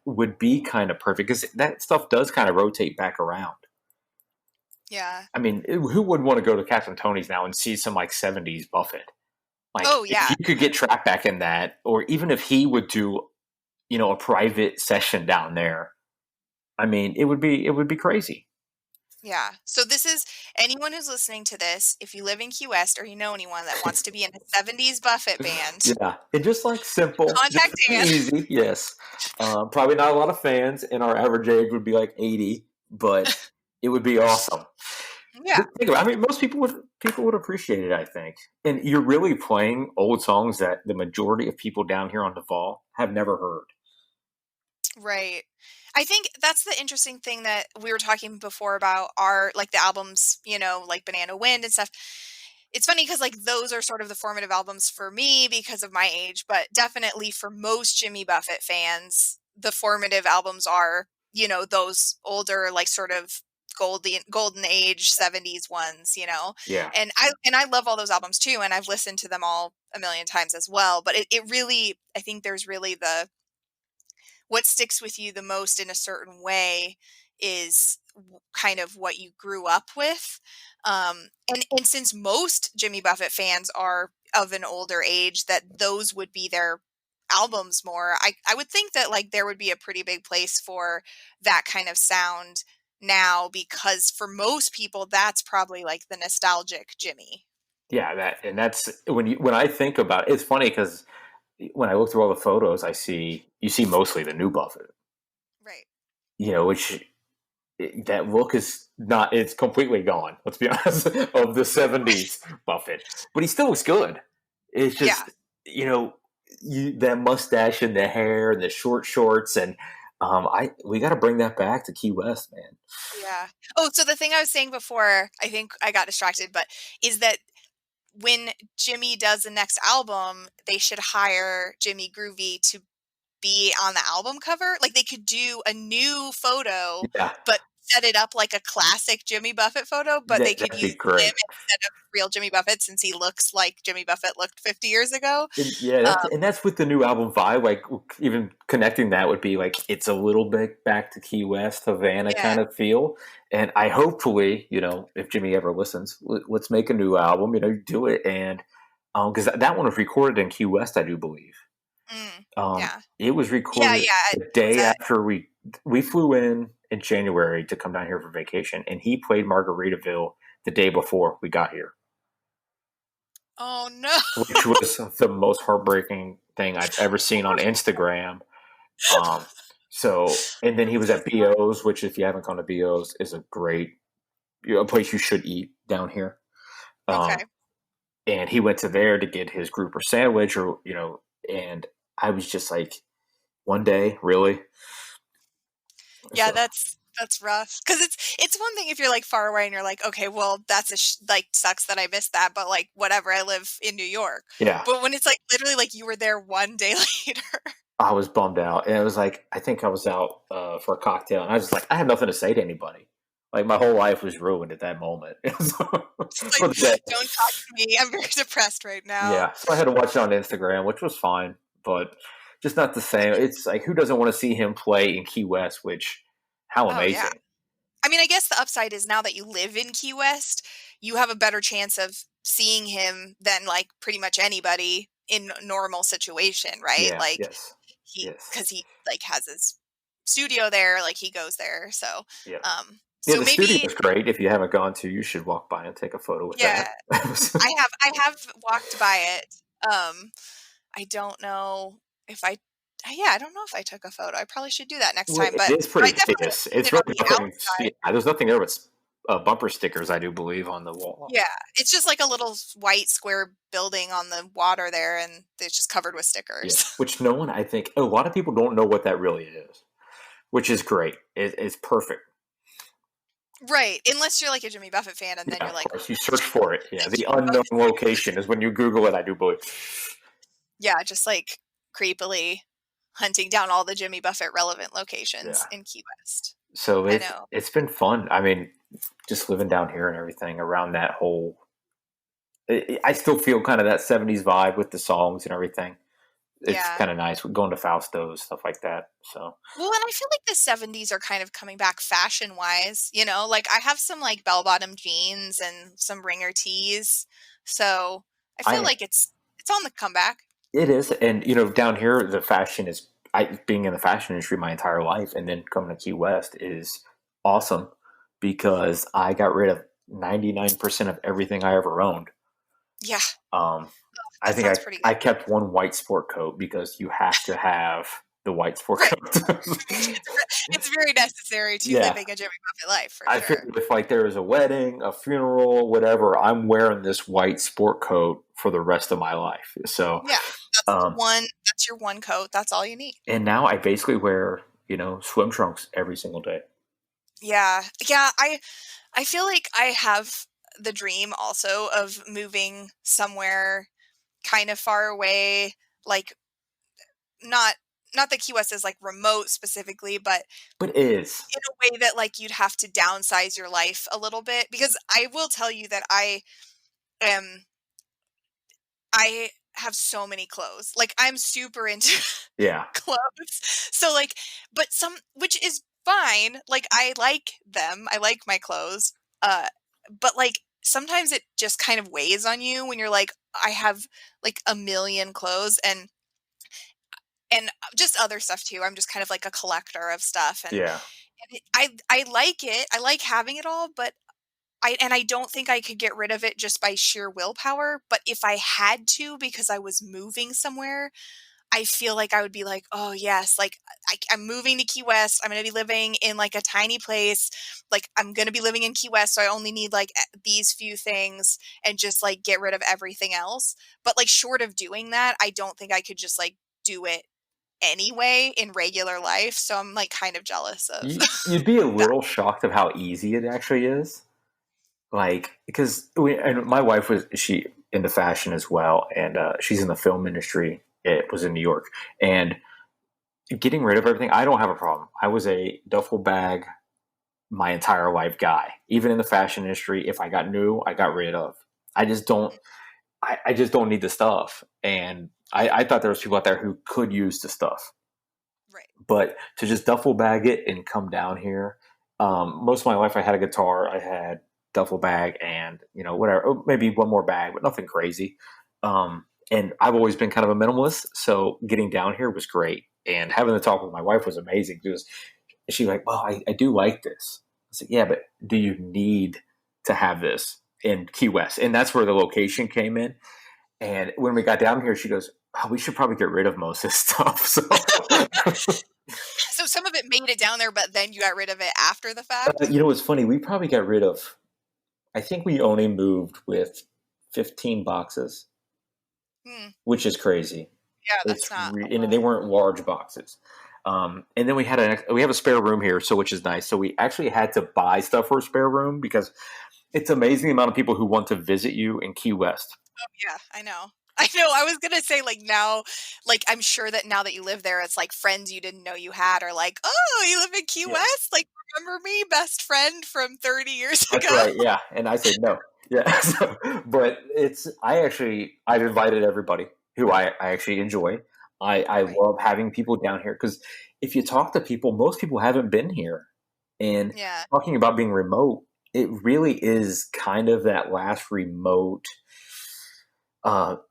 would be kind of perfect because that stuff does kind of rotate back around. Yeah. I mean, who would want to go to Captain Tony's now and see some like 70s Buffett? Like, Oh, if yeah. you could get tracked back in that, or even if he would do, a private session down there, I mean, it would be crazy. Yeah. So this is anyone who's listening to this, if you live in Key West or you know anyone that wants to be in a 70s Buffett band, Yeah, and just like simple, just contact Dan. easy. Yes, probably not a lot of fans, and our average age would be like 80, but it would be awesome. Yeah. Think about it. I mean, most people would appreciate it, I think. And you're really playing old songs that the majority of people down here on Duval have never heard. Right. I think that's the interesting thing that we were talking before about our like the albums, like Banana Wind and stuff. It's funny because like those are sort of the formative albums for me because of my age, but definitely for most Jimmy Buffett fans, the formative albums are, those older, like sort of golden age 70s ones. Yeah, And I love all those albums too, and I've listened to them all a million times as well. But it really, I think there's really what sticks with you the most in a certain way is kind of what you grew up with. And since most Jimmy Buffett fans are of an older age, that those would be their albums more. I would think that like there would be a pretty big place for that kind of sound now, because for most people that's probably like the nostalgic Jimmy. yeah. That's when I think about it, it's funny because when I look through all the photos, you see mostly the new Buffett. Right. Which that look is not, it's completely gone, let's be honest, of the 70s Buffett, but he still looks good. It's Yeah. just, that mustache and the hair and the short shorts, and we got to bring that back to Key West, man. Yeah. Oh, so the thing I was saying before, I think I got distracted, but is that when Jimmy does the next album, they should hire Jimmy Groovy to be on the album cover. Like they could do a new photo, Yeah, but set it up like a classic Jimmy Buffett photo, but they could that'd be use him great. instead of real Jimmy Buffett since he looks like Jimmy Buffett looked 50 years ago. Yeah, Um, that's with the new album vibe. Like, even connecting that would be like it's a little bit back to Key West, Havana yeah. kind of feel. And I hopefully, if Jimmy ever listens, let's make a new album. Do it, and because that one was recorded in Key West, I do believe. Yeah. It was Yeah. recorded Yeah. the day after we flew in January to come down here for vacation, and he played Margaritaville the day before we got here. Oh no. Which was the most heartbreaking thing I've ever seen on Instagram. And then he was at BO's, which if you haven't gone to BO's is a great, a place you should eat down here. Okay. and he went to there to get his grouper sandwich, or and I was just like, one day, really? Yeah, So that's rough. Because it's one thing if you're, like, far away and you're like, "Okay, well, that's like, sucks that I missed that, but, like, whatever, I live in New York." yeah, But when it's, like, literally, like, you were there one day later. I was bummed out, and it was like, I think I was out for a cocktail, and I was just like, I had nothing to say to anybody. Like, my whole life was ruined at that moment. Just For like, the day. "Don't talk to me, I'm very depressed right now." Yeah, so I had to watch it on Instagram, which was fine, but just not the same. It's like, who doesn't want to see him play in Key West? Which, how Oh, yeah. amazing! I mean, I guess the upside is now that you live in Key West, you have a better chance of seeing him than, like, pretty much anybody in a normal situation, right? Yeah, Like, yes, he yes, because he, like, has his studio there, like, he goes there, yeah, yeah. so The studio maybe is great. If you haven't gone to, you should walk by and take a photo with yeah, that. I have walked by it, I don't know if yeah, I don't know if I took a photo, I probably should do that next Well, time, it but is I pretty definitely famous. seen It's it on really the nothing. Yeah, outside. there's nothing there but bumper stickers, I do believe, on the wall. Yeah, it's just like a little white square building on the water there, and it's just covered with Yeah, stickers. which no one, I think, a lot of people don't know what that really is, which is great. It's perfect. Right, unless you're like a Jimmy Buffett fan, and then Yeah, you're of like, course. You search for it. Yeah, "The the Jimmy unknown Buffett." location is when you Google it, I do believe. Yeah, just like creepily hunting down all the Jimmy Buffett relevant Yeah. locations in Key West. So I it's know. it's been fun. I mean, just living down here and everything around that whole. I still feel kind of that '70s vibe with the songs and everything. It's Yeah. kind of nice. We're going to Fausto's, stuff like that. So Well, and I feel like the '70s are kind of coming back fashion-wise, like, I have some, like, bell-bottom jeans and some ringer tees, so I feel I like it's on the comeback. it is, and down here the fashion is. I being in the fashion industry my entire life, and then coming to Key West is awesome because I got rid of 99% of everything I ever owned. Yeah, Um, I that think sounds pretty good. I kept one white sport coat because you have to have the white sport Right. coat. It's very necessary to Yeah, living a Jimmy Buffett life, for I sure. figured if like there is a wedding, a funeral, whatever, I'm wearing this white sport coat for the rest of my life. So, Yeah, um, that's your one coat, that's all you need. and now I basically wear swim trunks every single day. Yeah. Yeah, I feel like I have the dream also of moving somewhere kind of far away, like, not not that Key West is, like, remote specifically, but But it is, in a way that, like, you'd have to downsize your life a little bit, because I will tell you that am I have so many clothes. Like, I'm super into yeah, clothes. So, like, but which is fine. Like, I like them. I like my clothes. But, like, sometimes it just kind of weighs on you when you're like, I have like a million clothes, and just other stuff too. I'm just kind of like a collector of stuff, yeah. I like it. I like having it all, but I don't think I could get rid of it just by sheer willpower, but if I had to because I was moving somewhere, I feel like I would be like, "Oh, yes, like, I'm moving to Key West, I'm gonna be living in, like, a tiny place, like, I'm gonna be living in Key West, so I only need, like, these few things and just, like, get rid of everything else." But, like, short of doing that, I don't think I could just, like, do it anyway in regular life, so I'm, like, kind of jealous of You'd be a that. little shocked of how easy it actually is. Like, because and my wife was she into fashion as well, and she's in the film industry. It was in New York, and getting rid of everything, I don't have a problem. I was a duffel bag my entire life guy. Even in the fashion industry, if I got new, I got rid of. I just don't. I just don't need the stuff, and I thought there was people out there who could use the stuff, Right. but to just duffel bag it and come down here. Most of my life, I had a guitar. I had duffel bag and whatever, maybe one more bag, but nothing crazy. And I've always been kind of a minimalist, so getting down here was great. And having the talk with my wife was amazing because she's like, "Well, I do like this." I said, "Yeah, but do you need to have this in Key West?" And that's where the location came in. And when we got down here, she goes, "Oh, we should probably get rid of most of this stuff." So, So some of it made it down there, but then you got rid of it after the fact? what's funny? We probably got rid of. I think we only moved with 15 boxes, which is crazy. Yeah, that's not. And they weren't large boxes. And then we have a spare room here, which is nice. So we actually had to buy stuff for a spare room because it's amazing the amount of people who want to visit you in Key West. Oh, yeah, I know. I was gonna say now, I'm sure that now that you live there, it's like friends you didn't know you had are like, oh, you live in Key West? Like, remember me, best friend from 30 years ago? That's right, yeah. And I said no. Yeah. But I've invited everybody who I actually enjoy. I love having people down here because if you talk to people, most people haven't been here. And talking about being remote, it really is kind of that last remote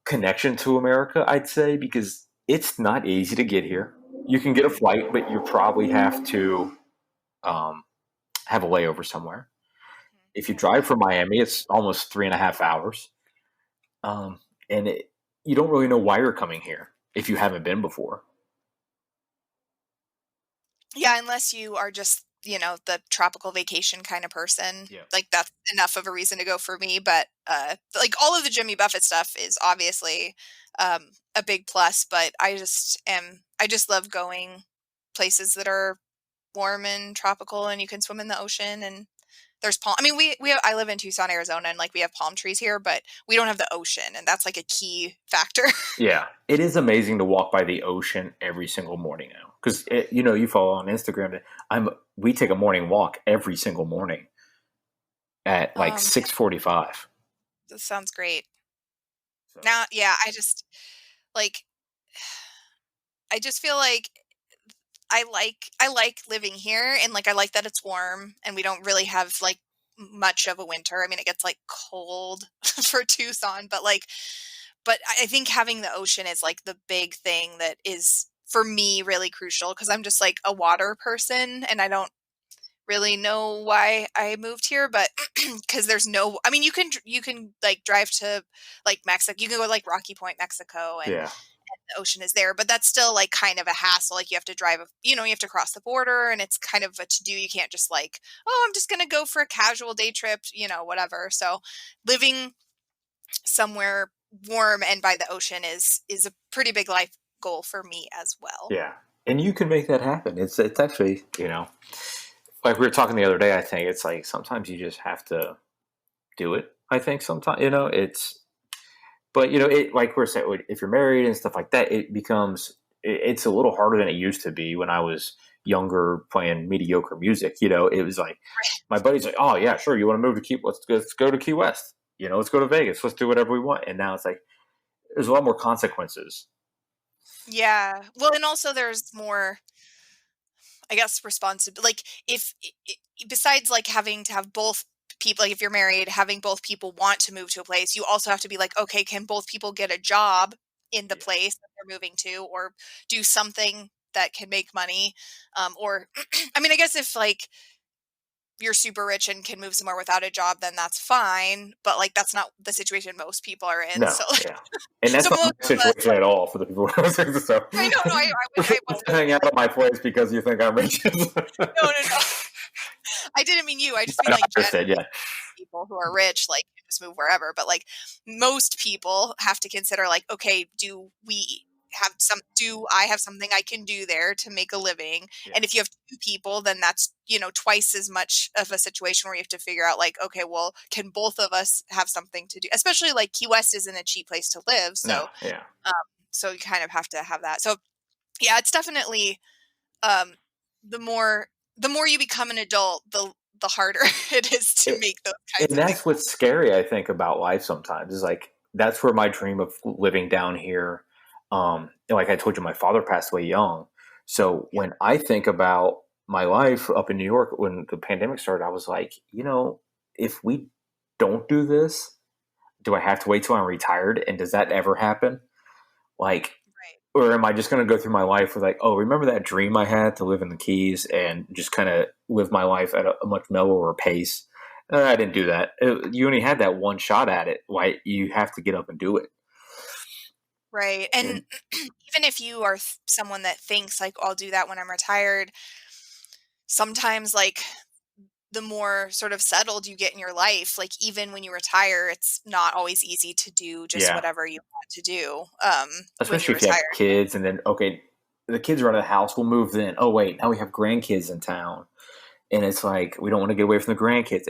connection to America, I'd say, because it's not easy to get here. You can get a flight, but you probably have to have a layover somewhere. If you drive from Miami, it's almost 3.5 hours. And you don't really know why you're coming here if you haven't been before. Yeah, unless you are just, the tropical vacation kind of person. Yeah. Like, that's enough of a reason to go for me. But, all of the Jimmy Buffett stuff is obviously a big plus. But I just love going places that are warm and tropical and you can swim in the ocean and there's palm. I mean, I live in Tucson, Arizona, and we have palm trees here, but we don't have the ocean, and that's like a key factor. Yeah, it is amazing to walk by the ocean every single morning now because you follow on Instagram. We take a morning walk every single morning at 6:45. That sounds great. So. Now, yeah, I just feel like I like living here, and I like that it's warm and we don't really have much of a winter. I mean, it gets cold for Tucson, but I think having the ocean is the big thing that is for me really crucial because I'm just a water person and I don't really know why I moved here, but because there's no, I mean, you can drive to Mexico, you can go to Rocky Point, Mexico, and the ocean is there, but that's still kind of a hassle. You have to drive, you have to cross the border and it's kind of a to do. You can't just oh, I'm just going to go for a casual day trip, whatever. So living somewhere warm and by the ocean is a pretty big life goal for me as well. Yeah. And you can make that happen. It's actually, like we were talking the other day, I think it's sometimes you just have to do it. I think sometimes, but like we're saying, if you're married and stuff like that, it's a little harder than it used to be when I was younger playing mediocre music. It was my buddy's oh yeah, sure. You want to move to let's go to Key West. Let's go to Vegas. Let's do whatever we want. And now it's there's a lot more consequences. Yeah. Well, and also there's more, I guess, responsibility. If besides having to have both people, if you're married, having both people want to move to a place, you also have to be okay, can both people get a job in the place that they're moving to or do something that can make money? Or, I mean, I guess if you're super rich and can move somewhere without a job, then that's fine. But that's not the situation most people are in. No, so, yeah. And that's not the situation at all for the people who are listening. So I know, no, I wasn't hang out at my place because you think I'm rich. No. I didn't mean you. I just mean generally, people who are rich, just move wherever. But most people have to consider okay, do I have something I can do there to make a living? Yeah. And if you have two people, then that's, twice as much of a situation where you have to figure out okay, well, can both of us have something to do? Especially Key West isn't a cheap place to live. So, no, yeah. So you kind of have to have that. So yeah, it's definitely, the more you become an adult, the harder it is to make those kinds of things. And that's what's scary, I think, about life sometimes is that's where my dream of living down here. Like I told you, my father passed away young. So when I think about my life up in New York, when the pandemic started, I was if we don't do this, do I have to wait till I'm retired? And does that ever happen? Or am I just going to go through my life with oh, remember that dream I had to live in the Keys and just kind of live my life at a much mellower pace? I didn't do that. You only had that one shot at it. Why you have to get up and do it. Right. And even if you are someone that thinks I'll do that when I'm retired, sometimes the more sort of settled you get in your life, like even when you retire, it's not always easy to do just Yeah. whatever you want to do when you Especially if you have retire. kids and then, okay, the kids are out of the house, we'll move in. Oh, wait, now we have grandkids in town. And it's like, we don't want to get away from the grandkids.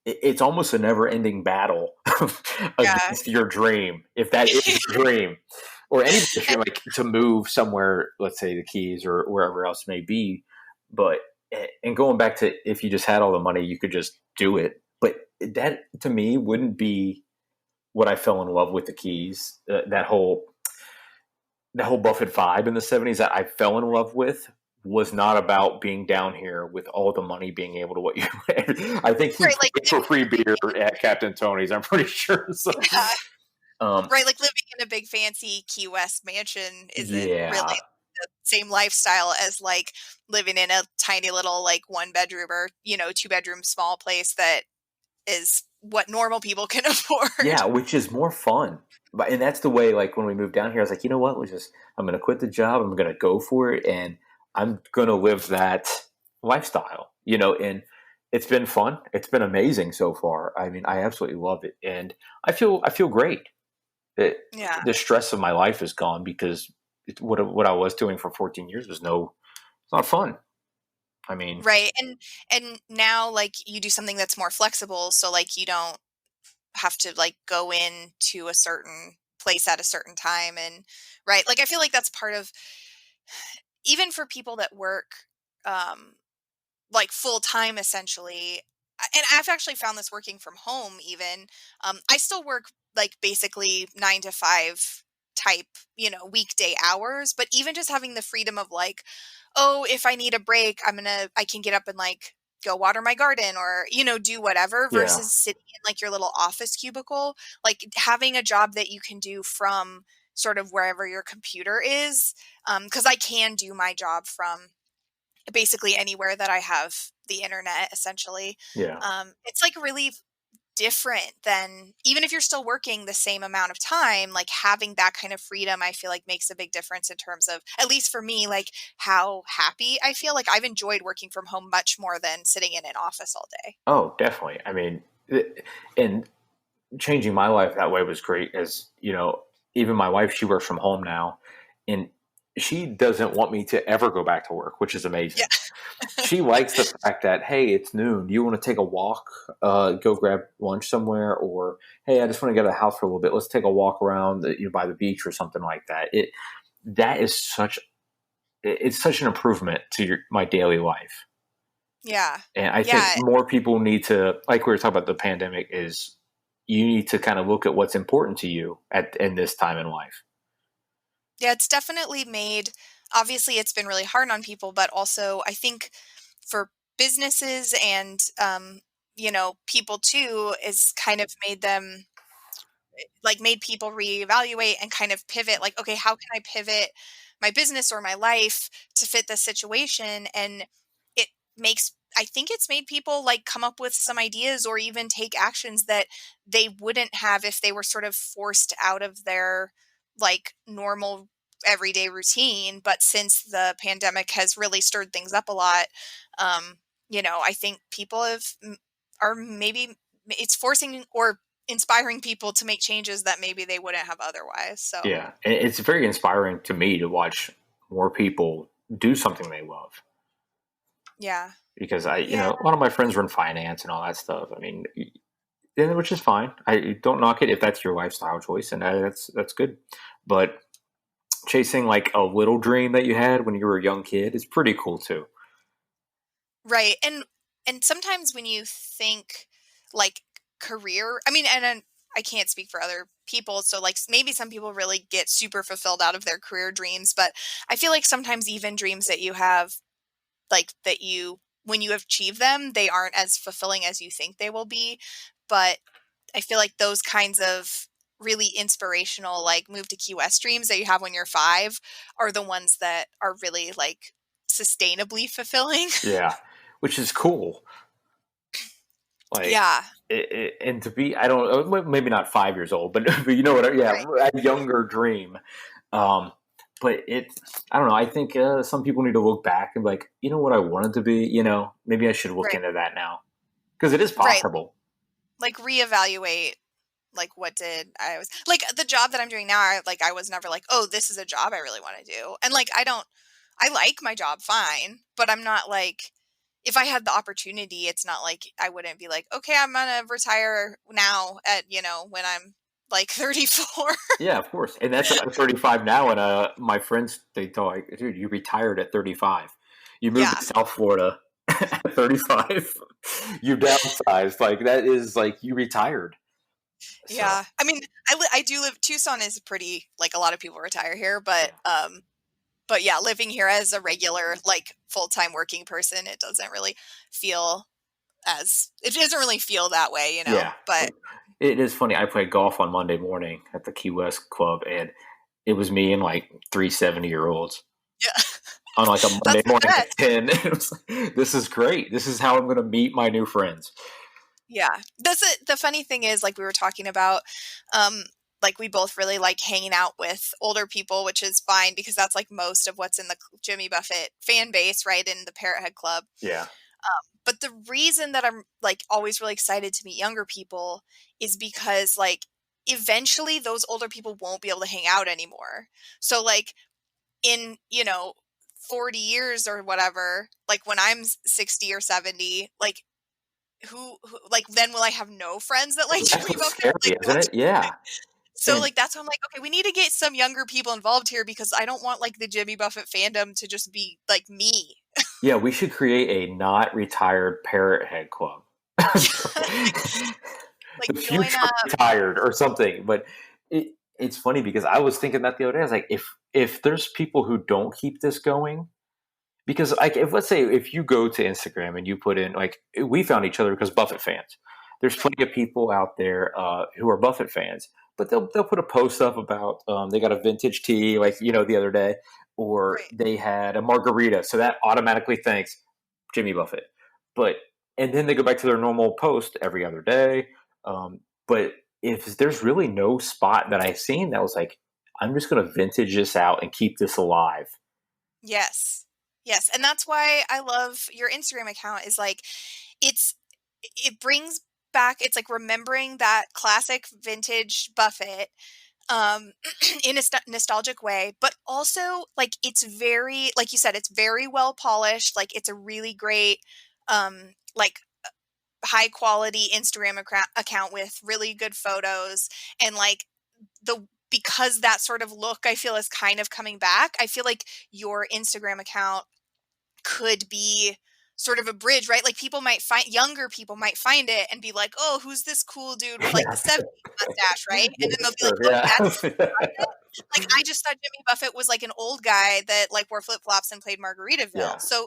It's almost a never ending battle Yeah. against your dream, if that is your dream, or anybody's dream, like to move somewhere, let's say the Keys or wherever else it may be. But, and going back to, if you just had all the money, you could just do it. But that to me wouldn't be what I fell in love with the Keys. That whole Buffett vibe in the 70s that I fell in love with was not about being down here with all the money being able to what you I think he Right, like paid for free beer at Captain Tony's, I'm pretty sure. So, yeah, um, right, like living in a big fancy Key West mansion isn't yeah. really the same lifestyle as like living in a tiny little like 1 bedroom or, 2 bedroom small place that is what normal people can afford. Yeah, which is more fun. And that's the way, like when we moved down here, I was like, you know what? I'm going to quit the job. I'm going to go for it. And I'm going to live that lifestyle, and it's been fun. It's been amazing so far. I mean, I absolutely love it. And I feel great. Yeah. The stress of my life is gone because what I was doing for 14 years it's not fun. I mean, Right. And now like you do something that's more flexible, so like you don't have to like go in to a certain place at a certain time, and right, like I feel like that's part of, even for people that work um like full time essentially. And I've actually found this working from home even. I still work like basically 9 to 5 type, weekday hours, but even just having the freedom of like, oh, if I need a break, I can get up and like go water my garden or, do whatever, yeah, versus sitting in like your little office cubicle, like having a job that you can do from sort of wherever your computer is. Cause I can do my job from basically anywhere that I have the internet, essentially. yeah. It's like really different than, even if you're still working the same amount of time, like having that kind of freedom, I feel like makes a big difference in terms of, at least for me, like how happy I feel. Like I've enjoyed working from home much more than sitting in an office all day. Oh, definitely. I mean, and changing my life that way was great. As even my wife, she works from home now, and she doesn't want me to ever go back to work, which is amazing. Yeah. She likes the fact that, hey, it's noon. Do you want to take a walk, go grab lunch somewhere, or hey, I just want to get out of the house for a little bit. Let's take a walk around by the beach or something like that. That is it's such an improvement to my daily life. Yeah. And I think Yeah. more people need to, like we were talking about the pandemic, is you need to kind of look at what's important to you in this time in life. Yeah, it's definitely made, obviously it's been really hard on people, but also I think for businesses and people too, is kind of made them, like made people reevaluate and kind of pivot, like, okay, how can I pivot my business or my life to fit this situation? And it makes, I think it's made people like come up with some ideas or even take actions that they wouldn't have if they were sort of forced out of their like normal everyday routine. But since the pandemic has really stirred things up a lot, I think people are maybe, it's forcing or inspiring people to make changes that maybe they wouldn't have otherwise. So Yeah, and it's very inspiring to me to watch more people do something they love. yeah. Because Yeah. a lot of my friends run finance and all that stuff. I mean, which is fine. I don't knock it if that's your lifestyle choice, and that's good. But chasing like a little dream that you had when you were a young kid is pretty cool too. Right. And sometimes when you think like career, I mean, and I can't speak for other people, so like maybe some people really get super fulfilled out of their career dreams, but I feel like sometimes even dreams that you have, like that you, when you achieve them, they aren't as fulfilling as you think they will be. But I feel like those kinds of really inspirational, like move to Key West dreams that you have when you're 5 are the ones that are really like sustainably fulfilling. Yeah, which is cool. Like, Yeah. and to be, I don't know, maybe not 5 years old, but, but you know what? Yeah, Right. a younger dream. Um, but I don't know. I think some people need to look back and be like, you know what I wanted to be. Maybe I should look Right. into that now. because it is Right. possible. Like reevaluate, like what did I was like the job that I'm doing now, I was never like, oh, this is a job I really want to do. And like I like my job fine, but I'm not like, if I had the opportunity, it's not like I wouldn't be like, okay, I'm gonna retire now at, when I'm like 34. Yeah, of course. And that's 35 now. And my friends, they thought, like, dude, you retired at 35. You moved Yeah. to South Florida at 35. You downsized. Like, that is like you retired. So, Yeah. I mean, I do live, Tucson is pretty, like a lot of people retire here, but yeah, living here as a regular, like full-time working person, it doesn't really feel it doesn't really feel that way, yeah. but It is funny. I played golf on Monday morning at the Key West Club, and it was me and like 3 70-year-olds yeah, on like a Monday that's the morning at best. 10. It was like, this is great. This is how I'm going to meet my new friends. Yeah. That's it. The funny thing is, like we were talking about, like we both really like hanging out with older people, which is fine because that's like most of what's in the Jimmy Buffett fan base, right? In the Parrot Head Club. Yeah. But the reason that I'm like always really excited to meet younger people is because like eventually those older people won't be able to hang out anymore. So like in, 40 years or whatever, like when I'm 60 or 70, like who like then will I have no friends that like That's Jimmy what's Buffett? scary, Like isn't it? Yeah. so And like that's why I'm like, okay, we need to get some younger people involved here because I don't want like the Jimmy Buffett fandom to just be like me. yeah, we should create a not retired Parrot Head Club. Like the join future up. retired or something. But it's funny because I was thinking that the other day. I was like, if there's people who don't keep this going, because like if let's say if you go to Instagram and you put in like we found each other because Buffett fans. There's Right. plenty of people out there who are Buffett fans, but they'll put a post up about they got a vintage tea like the other day, or Right. they had a margarita, so that automatically thanks Jimmy Buffett. But and then they go back to their normal post every other day. But if there's really no spot that I've seen that was like, I'm just going to vintage this out and keep this alive. Yes. Yes. And that's why I love your Instagram account is like it brings back, it's like remembering that classic vintage Buffett in a nostalgic way, but also like it's very, like you said, it's very well polished. Like it's a really great like high quality Instagram account with really good photos, and like because that sort of look I feel is kind of coming back. I feel like your Instagram account could be sort of a bridge, right? Like younger people might find it and be like, "Oh, who's this cool dude with like the Yeah, 70s mustache," right? And then they'll be like, sure, "Oh, yeah. that's like I just thought Jimmy Buffett was like an old guy that like wore flip-flops and played Margaritaville." Yeah. So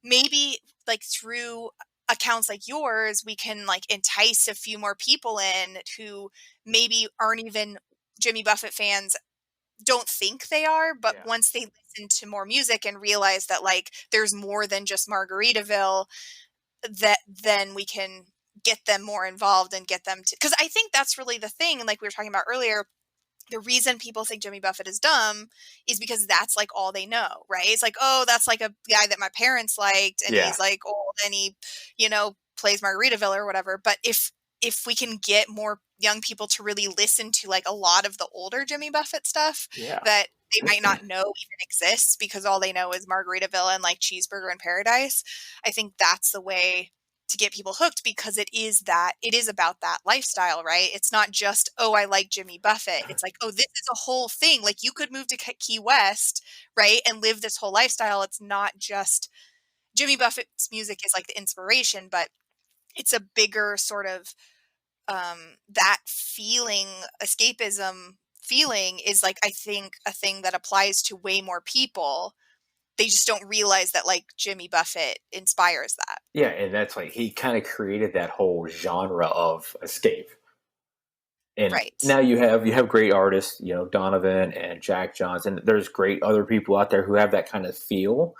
maybe like through accounts like yours, we can like entice a few more people in who maybe aren't even Jimmy Buffett fans, don't think they are, but Yeah. once they listen to more music and realize that like there's more than just Margaritaville, that then we can get them more involved and get them to, because I think that's really the thing. And like we were talking about earlier, the reason people think Jimmy Buffett is dumb is because that's like all they know, right? It's like, oh, that's like a guy that my parents liked and Yeah. he's like old and he, plays Margaritaville or whatever. But if we can get more young people to really listen to like a lot of the older Jimmy Buffett stuff Yeah. that they might not know even exists because all they know is Margaritaville and like Cheeseburger in Paradise, I think that's the way to get people hooked, because it is about that lifestyle, right? It's not just, oh, I like Jimmy Buffett. It's like, oh, this is a whole thing. Like you could move to Key West, right? And live this whole lifestyle. It's not just Jimmy Buffett's music is like the inspiration, but it's a bigger sort of that feeling, escapism feeling is like, I think a thing that applies to way more people. They just don't realize that like Jimmy Buffett inspires that. Yeah, and that's like he kind of created that whole genre of escape. And Right. now you have great artists, Donovan and Jack Johnson. There's great other people out there who have that kind of feel,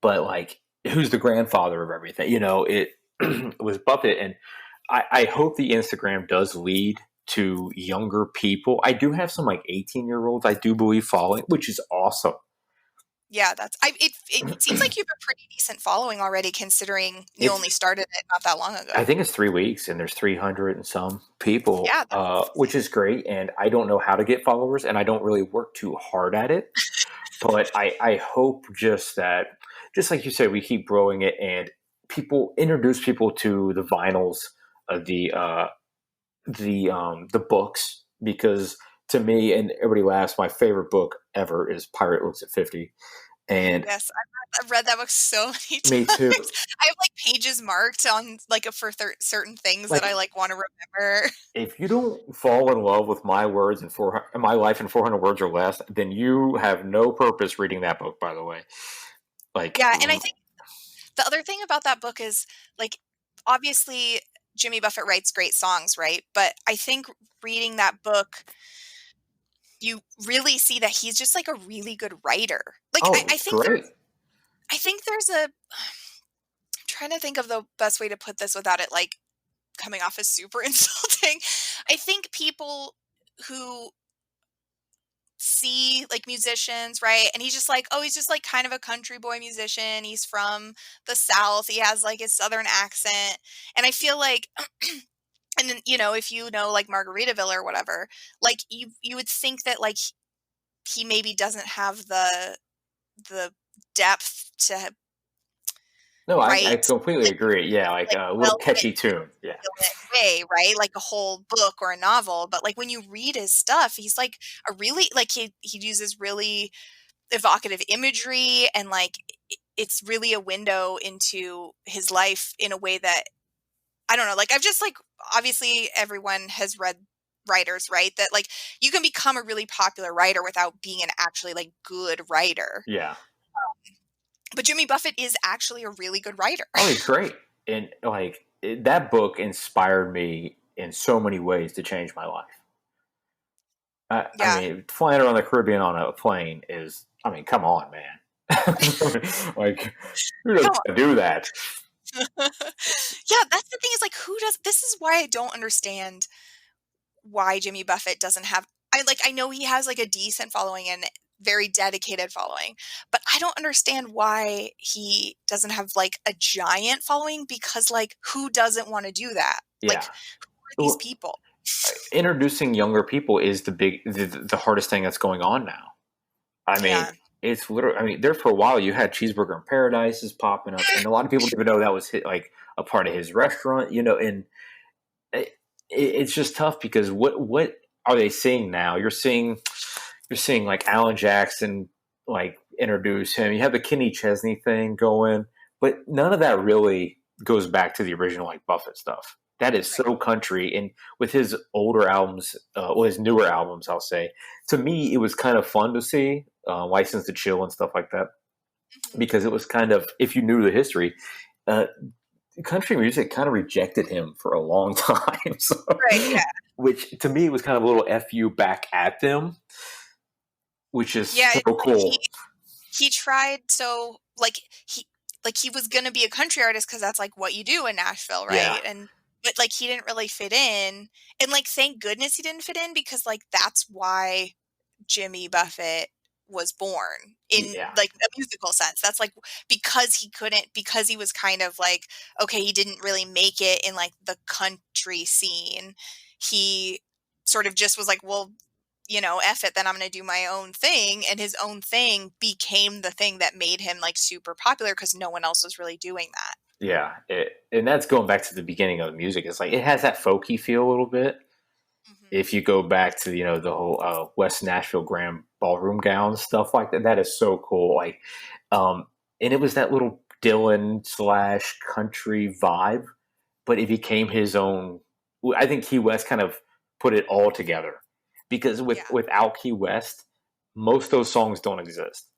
but like who's the grandfather of everything? It was Buffett, and I hope the Instagram does lead to younger people. I do have some like 18-year-olds I do believe following, which is awesome. Yeah, it seems like you have a pretty decent following already, considering you It's only started it not that long ago. I think it's 3 weeks, and there's 300 and some people, Yeah, that's which is great. And I don't know how to get followers, and I don't really work too hard at it. But I hope just that, just like you said, we keep growing it, and people introduce people to the vinyls, the books, because to me, and everybody laughs, my favorite book ever is Pirate Looks at 50. And yes, I've read that book so many me too. times. I have like pages marked on like for certain things that Like, I like want to remember. if you don't fall in love with my words and my life in 400 words or less, then you have no purpose reading that book, by the way. Like, Yeah, and I think the other thing about that book is like obviously Jimmy Buffett writes great songs, right? But I think reading that book, you really see that he's just like a really good writer. Like oh, it's great. I think there's a I'm trying to think of the best way to put this without it like coming off as super insulting. I think people who see like musicians, right? And he's just like, oh, he's just like kind of a country boy musician. He's from the South. He has like his Southern accent. And I feel like and then, if you know like Margaritaville or whatever, like you would think that like he maybe doesn't have the depth to No, I write completely like agree. Yeah, like like a little well catchy tune. Yeah. way, right? Like a whole book or a novel. But like when you read his stuff, he's like a really like he uses really evocative imagery and like it's really a window into his life in a way that I don't know, like I've just like obviously everyone has read writers, right? That like you can become a really popular writer without being an actually like good writer. Yeah. But Jimmy Buffett is actually a really good writer. Oh, he's great. And like that book inspired me in so many ways to change my life. I Yeah. mean, flying around the Caribbean on a plane is, I mean, come on, man. Like, who Come doesn't do that? on. Yeah, that's the thing is like who does this is why I don't understand why Jimmy Buffett doesn't have I know he has like a decent following and very dedicated following, but I don't understand why he doesn't have like a giant following because like who doesn't want to do that? Like Yeah. who are these Well, people? introducing younger people is the hardest thing that's going on now. I mean, Yeah. it's literally. I mean, there for a while you had Cheeseburger in Paradise is popping up, and a lot of people didn't even know that was like a part of his restaurant. And it's just tough because what are they seeing now? You're seeing like Alan Jackson like introduce him. You have the Kenny Chesney thing going, but none of that really goes back to the original like Buffett stuff. That is Right. so country, and with his older albums, his newer albums, I'll say, to me, it was kind of fun to see License to Chill and stuff like that, Mhm. because it was kind of, if you knew the history, uh, country music kind of rejected him for a long time. So, Right, yeah. which to me was kind of a little fu back at them, which is Yeah, so he cool. he tried so like he was gonna be a country artist because that's like what you do in Nashville, Yeah, right? And but like he didn't really fit in. And like thank goodness he didn't fit in because like that's why Jimmy Buffett was born in yeah, like a musical sense. That's like because he couldn't because he was kind of like okay, he didn't really make it in like the country scene. He sort of just was like, well, F it, then I'm going to do my own thing. And his own thing became the thing that made him like super popular because no one else was really doing that. yeah. And that's going back to the beginning of the music. It's like it has that folky feel a little bit. Hmm. If you go back to the whole West Nashville Grand Ballroom Gown stuff like that, that is so cool. Like, um, and it was that little Dylan slash country vibe, but it became his own. I think Key West kind of put it all together, because Yeah. without Key West, most of those songs don't exist.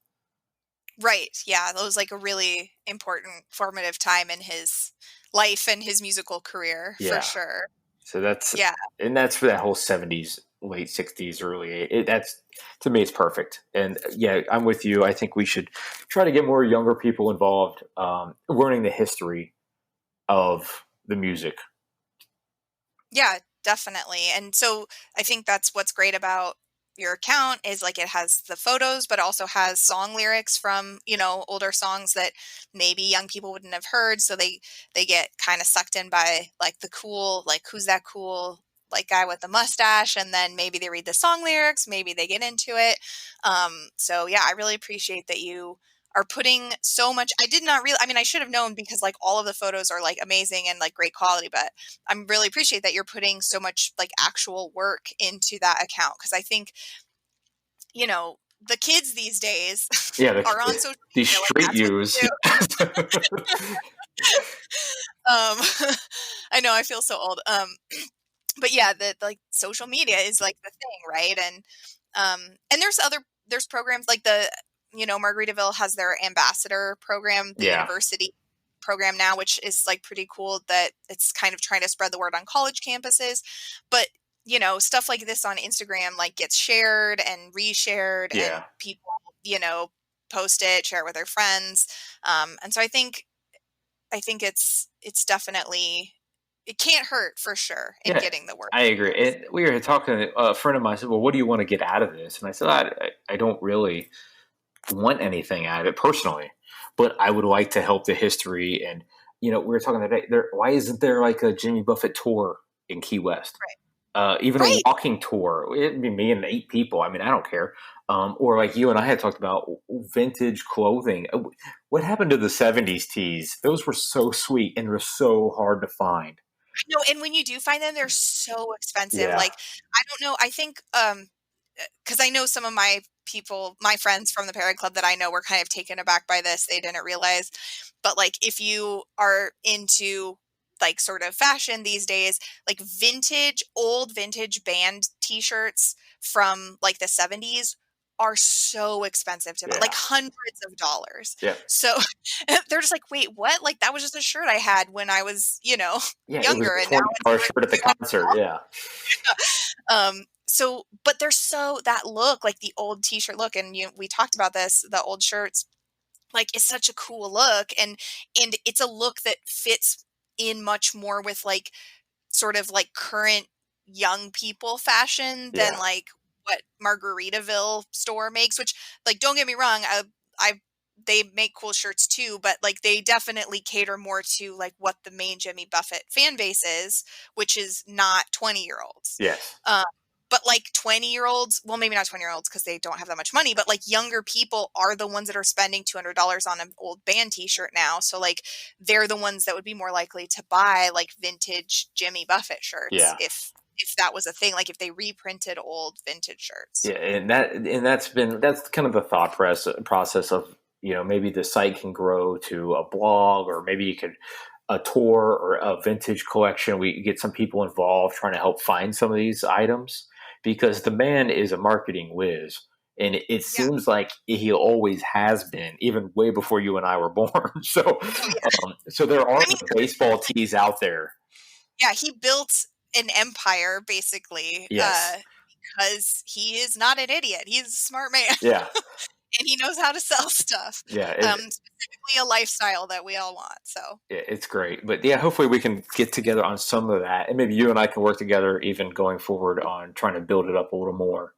Right. Yeah. That was like a really important formative time in his life and his musical career for Yeah. sure. So Yeah. that's for that whole 70s, late 60s, that's, to me, it's perfect. And yeah, I'm with you. I think we should try to get more younger people involved, learning the history of the music. Yeah, definitely. And so I think that's what's great about your account is like it has the photos, but also has song lyrics from, you know, older songs that maybe young people wouldn't have heard. So they get kind of sucked in by like the cool, like who's that cool like guy with the mustache, and then maybe they read the song lyrics, maybe they get into it. So yeah, I really appreciate that you are putting so much. I did not really, I mean, I should have known because like all of the photos are like amazing and like great quality, but I'm really appreciate that you're putting so much like actual work into that account. Cause I think, you know, the kids these days Yeah, are on social these media, like street that's what use. they do. I know I feel so old. But yeah, the like social media is like the thing, right? And there's programs like the, you know, Margaritaville has their ambassador program, the Yeah, university program now, which is like pretty cool that it's kind of trying to spread the word on college campuses. But you know, stuff like this on Instagram like gets shared and reshared, and yeah, people, you know, post it, share it with their friends. And so I think it's definitely, it can't hurt for sure in yeah. getting the word I agree. across. And we were talking. A friend of mine said, "Well, what do you want to get out of this?" And I said, "I don't really want anything out of it personally, but I would like to help the history." And we were talking today. Why isn't there like a Jimmy Buffett tour in Key West? Even a Right. walking tour. It'd be me and 8 people. I mean, I don't care. Or like you and I had talked about vintage clothing. What happened to the '70s tees? Those were so sweet and were so hard to find. No, and when you do find them, they're so expensive. Yeah, Like, I don't know, I think, because I know some of my people, my friends from the Parrot Club that I know were kind of taken aback by this. They didn't realize. But like if you are into like sort of fashion these days, like old vintage band t-shirts from like the 70s are so expensive to buy, like yeah, hundreds of dollars. yeah, So they're just like, wait, what? Like that was just a shirt I had when I was, you know, yeah. It was younger, a and now it's $20 worth shirt at the concert. Yeah, so, but they're so that look, like the old t-shirt look, and we talked about this, the old shirts, like it's such a cool look, and it's a look that fits in much more with like sort of like current young people fashion than yeah, like what Margaritaville store makes, which like don't get me wrong, I they make cool shirts too, but like they definitely cater more to like what the main Jimmy Buffett fan base is, which is not 20-year-olds. yes, But like 20-year-olds, well, maybe not 20-year-olds because they don't have that much money, but like younger people are the ones that are spending $200 on an old band t-shirt now. So like they're the ones that would be more likely to buy like vintage Jimmy Buffett shirts yeah. if that was a thing, like if they reprinted old vintage shirts. Yeah, that's kind of the thought process of maybe the site can grow to a blog, or maybe you could a tour or a vintage collection. We get some people involved trying to help find some of these items, because the man is a marketing whiz, and it Yeah. seems like he always has been, even way before you and I were born. So, Oh yeah. so there are I mean, baseball tees out there. yeah, he built an empire basically, Yes. because he is not an idiot. He's a smart man. Yeah. And he knows how to sell stuff. Yeah. Specifically a lifestyle that we all want. So Yeah, it's great. But yeah, hopefully we can get together on some of that. And maybe you and I can work together even going forward on trying to build it up a little more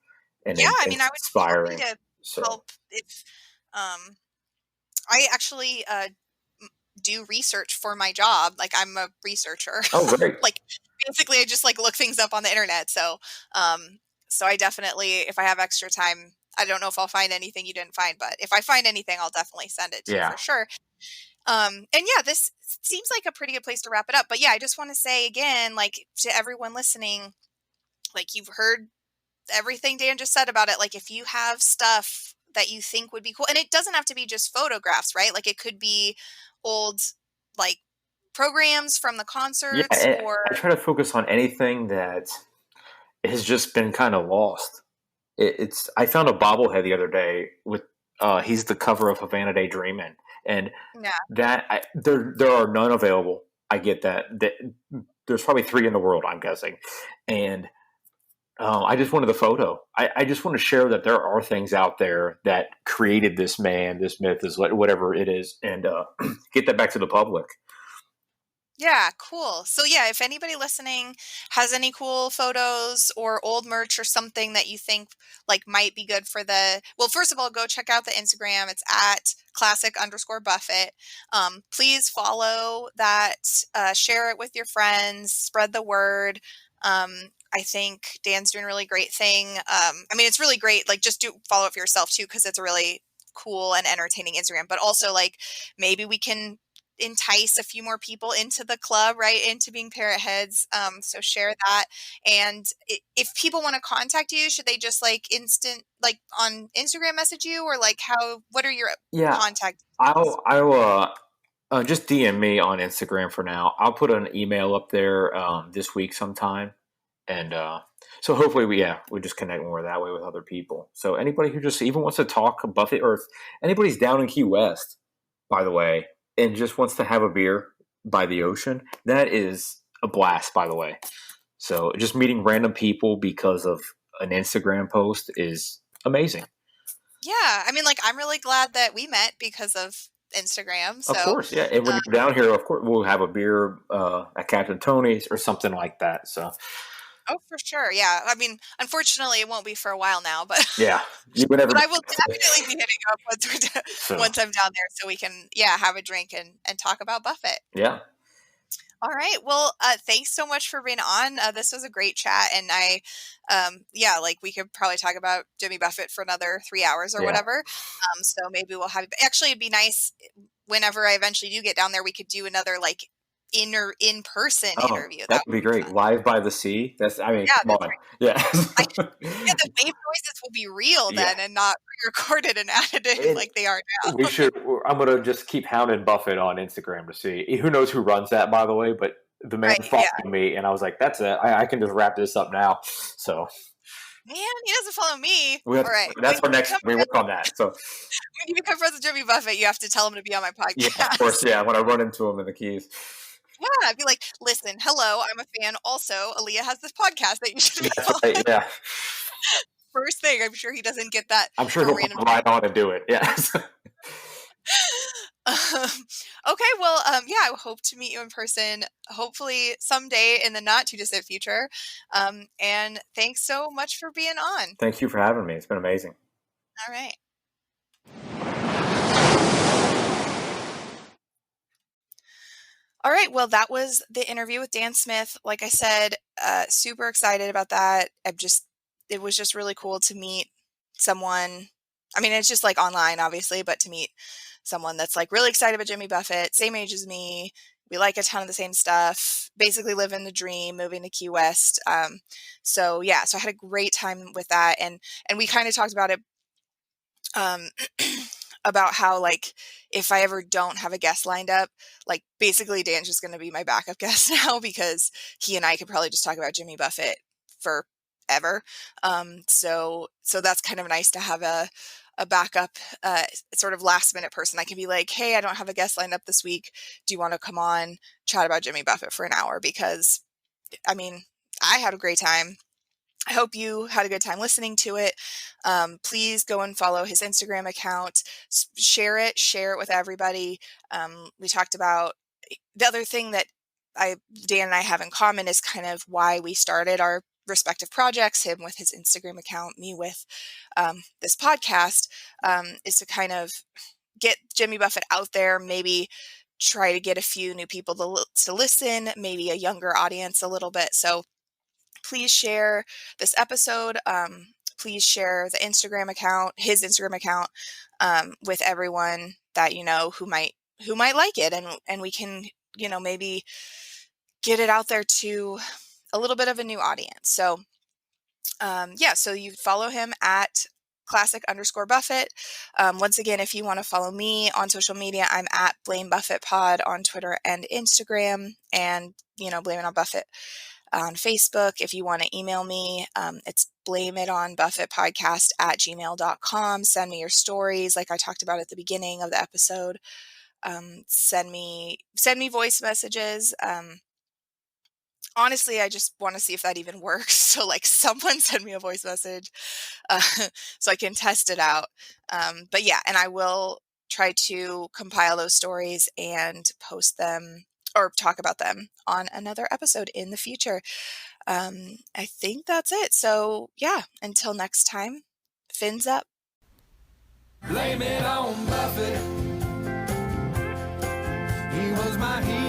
and yeah, I mean, I would be inspiring. happy to So, help if I actually do research for my job. Like I'm a researcher. oh, great. Like basically I just like look things up on the internet. So I definitely, if I have extra time, I don't know if I'll find anything you didn't find, but if I find anything, I'll definitely send it to you Yeah. for sure. And yeah, this seems like a pretty good place to wrap it up. But yeah, I just want to say again, like to everyone listening, like you've heard everything Dan just said about it. Like if you have stuff that you think would be cool, and it doesn't have to be just photographs, right? Like it could be old like programs from the Yeah. concerts or I try to focus on anything that has just been kind of lost. I found a bobblehead the other day with, he's the cover of Havana Day Dreamin'. And yeah, there are none available. I get that. There's probably 3 in the world, I'm guessing. And I just wanted the photo. I just want to share that there are things out there that created this man, this myth, is whatever it is, and get that back to the public. Yeah, cool. So yeah, if anybody listening has any cool photos or old merch or something that you think like might be good for well, first of all, go check out the Instagram. It's at classic_Buffett. Please follow that, share it with your friends, spread the word. I think Dan's doing a really great thing. I mean, it's really great. Like, just do follow it for yourself too, because it's a really cool and entertaining Instagram. But also, like, maybe we can entice a few more people into the club, right? Into being parrot heads. So share that. And if people want to contact you, should they just like like on Instagram message you, or like what are your Yeah, contact details? I'll just DM me on Instagram for now. I'll put an email up there this week sometime, and so hopefully we just connect more that way with other people. So anybody who just even wants to talk Buffett, or if anybody's down in Key West, by the way, and just wants to have a beer by the ocean, that is a blast, by the way. So just meeting random people because of an Instagram post is amazing. Yeah. I mean, like, I'm really glad that we met because of Instagram. Of So, course, yeah. And when you're down here, of course, we'll have a beer at Captain Tony's. or something like that. So oh, for sure. Yeah. I mean, unfortunately, it won't be for a while now, but Yeah, you would never. but I will definitely be hitting up so once I'm down there so we can, yeah, have a drink and talk about Buffett. Yeah, All right. Well, thanks so much for being on. This was a great chat, and yeah, like we could probably talk about Jimmy Buffett for another 3 hours or yeah. whatever. So maybe we'll have. Actually, it'd be nice whenever I eventually do get down there. We could do another like in person Oh, interview. that That would would be be great. fun. Live by the sea. That's. I mean, Yeah, come that's on. right. Yeah, I, yeah, the wave noises will be real yeah. then, and not recorded and additive And like they are we now. should. I'm gonna just keep hounding Buffett on Instagram to see who knows who runs that. By the way, but the man Right? Yeah. followed me, and I was like, "That's it. I can just wrap this up now." So Man, he doesn't follow me. we have, All right. that's our next. We work on that. So When you become friends with Jimmy Buffett, you have to tell him to be on my yeah, of course. podcast. Yeah, when I run into him in the Keys. Yeah, I'd be like, listen, hello, I'm a fan. Also, Aaliyah has this podcast that you should be That's right. on. Yeah, First thing, I'm sure he doesn't get that I'm sure from he'll random. pop right on and do it. Yeah. Um, okay, well, yeah, I hope to meet you in person, hopefully someday in the not too distant future. And thanks so much for being on. Thank you for having me. It's been amazing. All right. All right. Well, that was the interview with Dan Smith. Like I said, super excited about that. It was just really cool to meet someone. I mean, it's just like online, obviously, but to meet someone that's like really excited about Jimmy Buffett, same age as me. We like a ton of the same stuff, basically living the dream, moving to Key West. So yeah, so I had a great time with that. And we kind of talked about it, um, about how like if I ever don't have a guest lined up, like basically Dan's just going to be my backup guest now because he and I could probably just talk about Jimmy Buffett forever. So that's kind of nice to have a backup, sort of last minute person. I can be like, hey, I don't have a guest lined up this week. Do you want to come on chat about Jimmy Buffett for an hour? Because I mean, I had a great time. I hope you had a good time listening to it. Please go and follow his Instagram account. Share it with everybody. We talked about the other thing that Dan and I have in common is kind of why we started our respective projects. Him with his Instagram account, me with this podcast, is to kind of get Jimmy Buffett out there. Maybe try to get a few new people to listen. Maybe a younger audience a little bit. So please share this episode. Please share the Instagram account, his Instagram account, with everyone that you know who might like it, and we can maybe get it out there to a little bit of a new audience. So yeah, so you follow him at classic_Buffett. Once again, if you want to follow me on social media, I'm at Blame Buffett Pod on Twitter and Instagram, and Blame It on Buffett on Facebook. If you want to email me, it's blameitonbuffettpodcast@gmail.com. Send me your stories like I talked about at the beginning of the episode. Send me voice messages. Honestly, I just want to see if that even works. So like someone send me a voice message, uh, so I can test it out. But yeah, and I will try to compile those stories and post them, or talk about them on another episode in the future. I think that's it. So yeah, until next time, fins up. Blame it on Buffett. He was my hero.